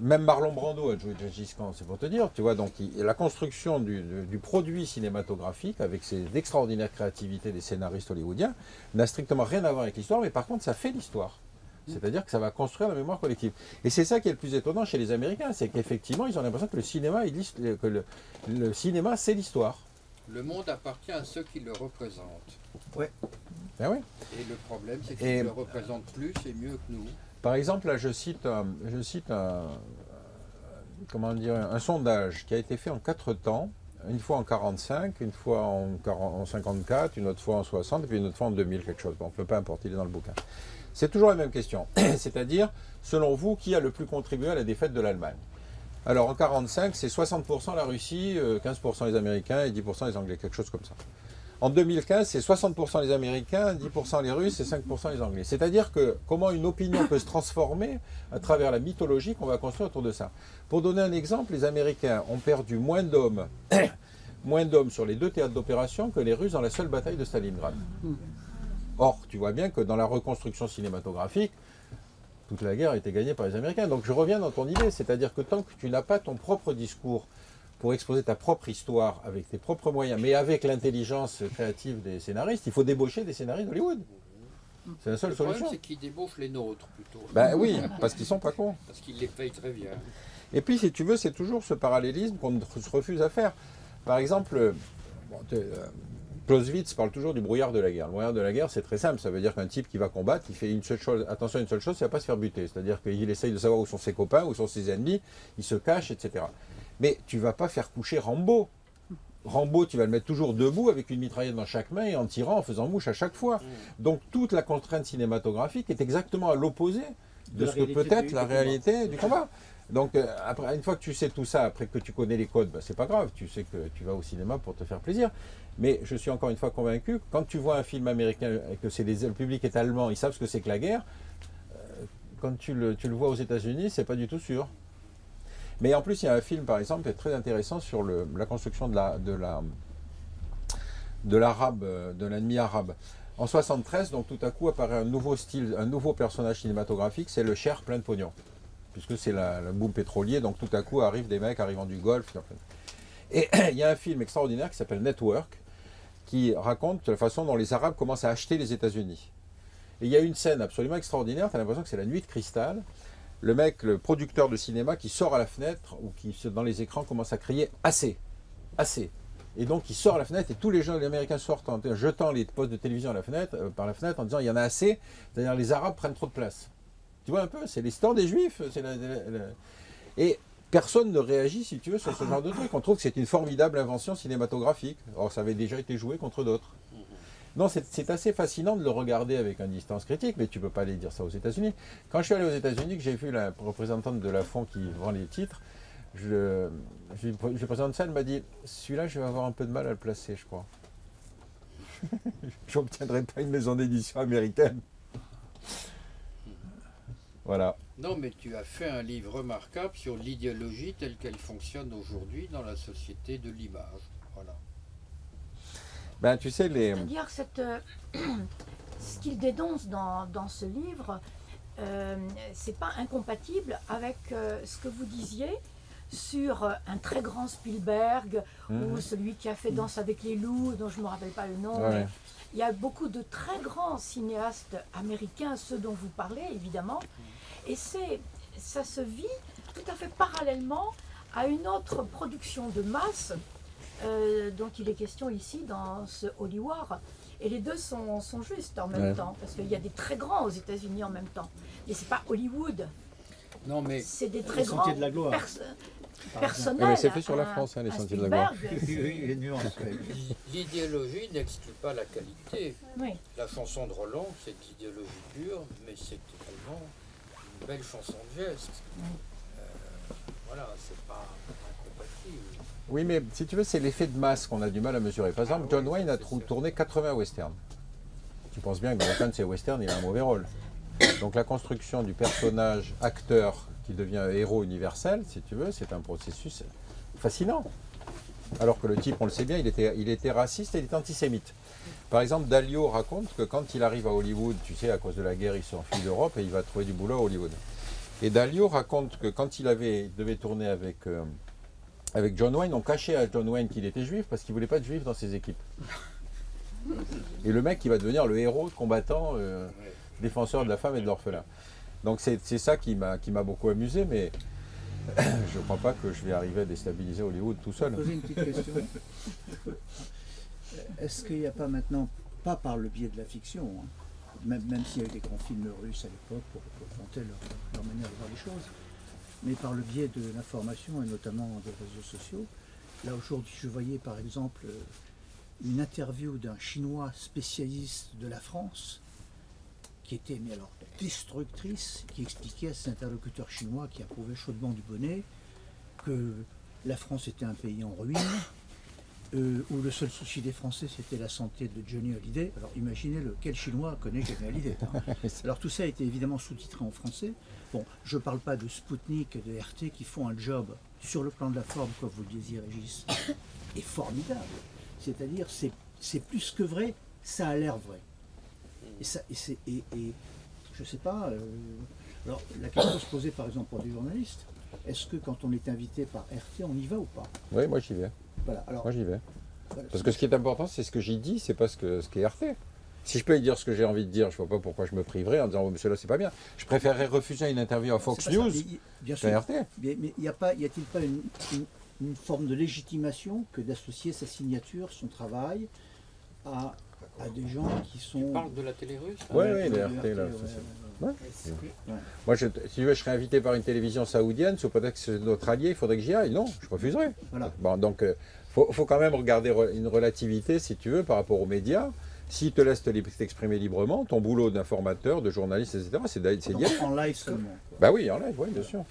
même Marlon Brando a joué Gengis Khan, c'est pour te dire. Tu vois, donc la construction du produit cinématographique avec l'extraordinaire créativité des scénaristes hollywoodiens n'a strictement rien à voir avec l'histoire, mais par contre ça fait l'histoire. C'est-à-dire que ça va construire la mémoire collective. Et c'est ça qui est le plus étonnant chez les Américains, c'est qu'effectivement, ils ont l'impression que le cinéma, le cinéma, c'est l'histoire. Le monde appartient à ceux qui le représentent. Ben oui. Et le problème, c'est qu'ils le représentent plus et mieux que nous. Par exemple, là, je cite un sondage qui a été fait en 4 temps, une fois en 45, une fois en 54, une autre fois en 60, et puis une autre fois en 2000, quelque chose. Bon, peu importe, il est dans le bouquin. C'est toujours la même question, c'est-à-dire, selon vous, qui a le plus contribué à la défaite de l'Allemagne? Alors, en 45, c'est 60% la Russie, 15% les Américains et 10% les Anglais, quelque chose comme ça. En 2015, c'est 60% les Américains, 10% les Russes et 5% les Anglais. C'est-à-dire que comment une opinion peut se transformer à travers la mythologie qu'on va construire autour de ça. Pour donner un exemple, les Américains ont perdu moins d'hommes sur les 2 théâtres d'opération que les Russes dans la seule bataille de Stalingrad. Or, tu vois bien que dans la reconstruction cinématographique, toute la guerre a été gagnée par les Américains. Donc je reviens dans ton idée, c'est-à-dire que tant que tu n'as pas ton propre discours pour exposer ta propre histoire avec tes propres moyens, mais avec l'intelligence créative des scénaristes, il faut débaucher des scénaristes d'Hollywood. C'est la seule solution. Le problème, c'est qu'ils débauchent les nôtres, plutôt. Ben oui, parce qu'ils sont pas cons. Parce qu'ils les payent très bien. Et puis, si tu veux, c'est toujours ce parallélisme qu'on se refuse à faire. Par exemple, Clausewitz parle toujours du brouillard de la guerre. Le brouillard de la guerre, c'est très simple. Ça veut dire qu'un type qui va combattre, il fait une seule chose, attention à une seule chose, c'est à ne pas se faire buter. C'est-à-dire qu'il essaye de savoir où sont ses copains, où sont ses ennemis, il se cache, etc. Mais tu ne vas pas faire coucher Rambo. Rambo, tu vas le mettre toujours debout avec une mitraillette dans chaque main et en tirant, en faisant mouche à chaque fois. Donc toute la contrainte cinématographique est exactement à l'opposé de ce que peut être la réalité du combat. Donc après, une fois que tu sais tout ça, après que tu connais les codes, ben, c'est pas grave, tu sais que tu vas au cinéma pour te faire plaisir. Mais je suis encore une fois convaincu, quand tu vois un film américain et que le public est allemand, ils savent ce que c'est que la guerre, quand tu le vois aux États-Unis, c'est pas du tout sûr. Mais en plus, il y a un film, par exemple, qui est très intéressant sur la construction de l'ennemi arabe. En 73, donc tout à coup apparaît un nouveau style, un nouveau personnage cinématographique, c'est le Cher plein de pognon. Puisque c'est le boom pétrolier, donc tout à coup arrivent des mecs arrivant du Golfe. Et il y a un film extraordinaire qui s'appelle Network, qui raconte la façon dont les Arabes commencent à acheter les États-Unis. Et il y a une scène absolument extraordinaire, tu as l'impression que c'est la nuit de cristal. Le mec, le producteur de cinéma qui sort à la fenêtre ou qui dans les écrans commence à crier « assez, assez ». Et donc il sort à la fenêtre et tous les gens, les Américains sortent en jetant les postes de télévision à la fenêtre, par la fenêtre en disant « il y en a assez », c'est-à-dire les Arabes prennent trop de place. Tu vois un peu, c'est l'histoire des Juifs. Et personne ne réagit, si tu veux, sur ce genre de truc. On trouve que c'est une formidable invention cinématographique. Or, ça avait déjà été joué contre d'autres. Non, c'est assez fascinant de le regarder avec une distance critique, mais tu ne peux pas aller dire ça aux États-Unis. Quand je suis allé aux États-Unis, que j'ai vu la représentante de Lafon qui vend les titres, je présente ça, elle m'a dit « celui-là, je vais avoir un peu de mal à le placer, je crois. » Je n'obtiendrai pas une maison d'édition américaine. Voilà. Non, mais tu as fait un livre remarquable sur l'idéologie telle qu'elle fonctionne aujourd'hui dans la société de l'image. Voilà. Ben, tu sais, c'est-à-dire ce qu'il dénonce dans ce livre, c'est pas incompatible avec ce que vous disiez sur un très grand Spielberg ou celui qui a fait Danse avec les loups, dont je ne me rappelle pas le nom. Ouais. Mais il y a beaucoup de très grands cinéastes américains, ceux dont vous parlez évidemment, et ça se vit tout à fait parallèlement à une autre production de masse dont il est question ici dans ce Holy War. Et les deux sont justes en même temps, parce qu'il y a des très grands aux États-Unis en même temps. Mais c'est pas Hollywood. Non, mais c'est des très grands de la gloire. personnels. Oui, mais c'est fait sur la France, hein, les Sentiers de la gloire. Les nuances. l'idéologie n'exclut pas la qualité. Oui. La chanson de Roland, c'est de l'idéologie pure, mais c'est également une belle chanson de geste. Voilà, c'est pas incompatible. Oui, mais si tu veux, c'est l'effet de masse qu'on a du mal à mesurer. Par exemple, John Wayne a tourné 80 westerns. Tu penses bien que dans aucun de ces westerns, il a un mauvais rôle. Donc la construction du personnage acteur qui devient un héros universel, si tu veux, c'est un processus fascinant. Alors que le type, on le sait bien, il était raciste et il était antisémite. Par exemple, Dalio raconte que quand il arrive à Hollywood, tu sais, à cause de la guerre, il s'enfuit d'Europe et il va trouver du boulot à Hollywood. Et Dalio raconte que quand il devait tourner avec John Wayne, on cachait à John Wayne qu'il était juif parce qu'il ne voulait pas de juifs dans ses équipes. Et le mec qui va devenir le héros combattant défenseur de la femme et de l'orphelin. Donc c'est ça qui m'a beaucoup amusé, mais je ne crois pas que je vais arriver à déstabiliser Hollywood tout seul. Poser une petite question. Est-ce qu'il n'y a pas maintenant, pas par le biais de la fiction, hein, même s'il y a eu des grands films russes à l'époque pour vanter leur manière de voir les choses, mais par le biais de l'information et notamment des réseaux sociaux. Là aujourd'hui je voyais par exemple une interview d'un Chinois spécialiste de la France qui était mais alors destructrice, qui expliquait à ses interlocuteurs chinois qui approuvaient chaudement du bonnet que la France était un pays en ruine, où le seul souci des Français c'était la santé de Johnny Hallyday. Alors imaginez quel Chinois connaît Johnny Hallyday. Hein. Alors tout ça a été évidemment sous-titré en français. Bon, je ne parle pas de Spoutnik et de RT qui font un job sur le plan de la forme, comme vous le disiez Régis, est formidable. C'est-à-dire c'est plus que vrai, ça a l'air vrai. Et je ne sais pas, alors la question se posait par exemple pour des journalistes, est-ce que quand on est invité par RT, on y va ou pas? Oui, moi j'y vais. Voilà, alors, moi j'y vais. voilà, Parce que ce qui est important, c'est ce que j'y dis, c'est pas ce qui est RT. Si je peux y dire ce que j'ai envie de dire, je ne vois pas pourquoi je me priverais en disant oh, monsieur là c'est pas bien. Je préférerais refuser une interview à Fox News qu'à RT. Mais y a-t-il pas une forme de légitimation que d'associer sa signature, son travail à des gens qui sont... Tu parles de la télé russe? Oui, les RT là. Ouais. Moi, si tu veux, je serais invité par une télévision saoudienne, sous prétexte que c'est notre allié, il faudrait que j'y aille. Non, je refuserais. Voilà. Bon, donc, faut quand même regarder une relativité, si tu veux, par rapport aux médias. S'ils te laissent t'exprimer librement, ton boulot d'informateur, de journaliste, etc., c'est d'y aller. En live seulement. Bah oui, en live, oui, bien sûr.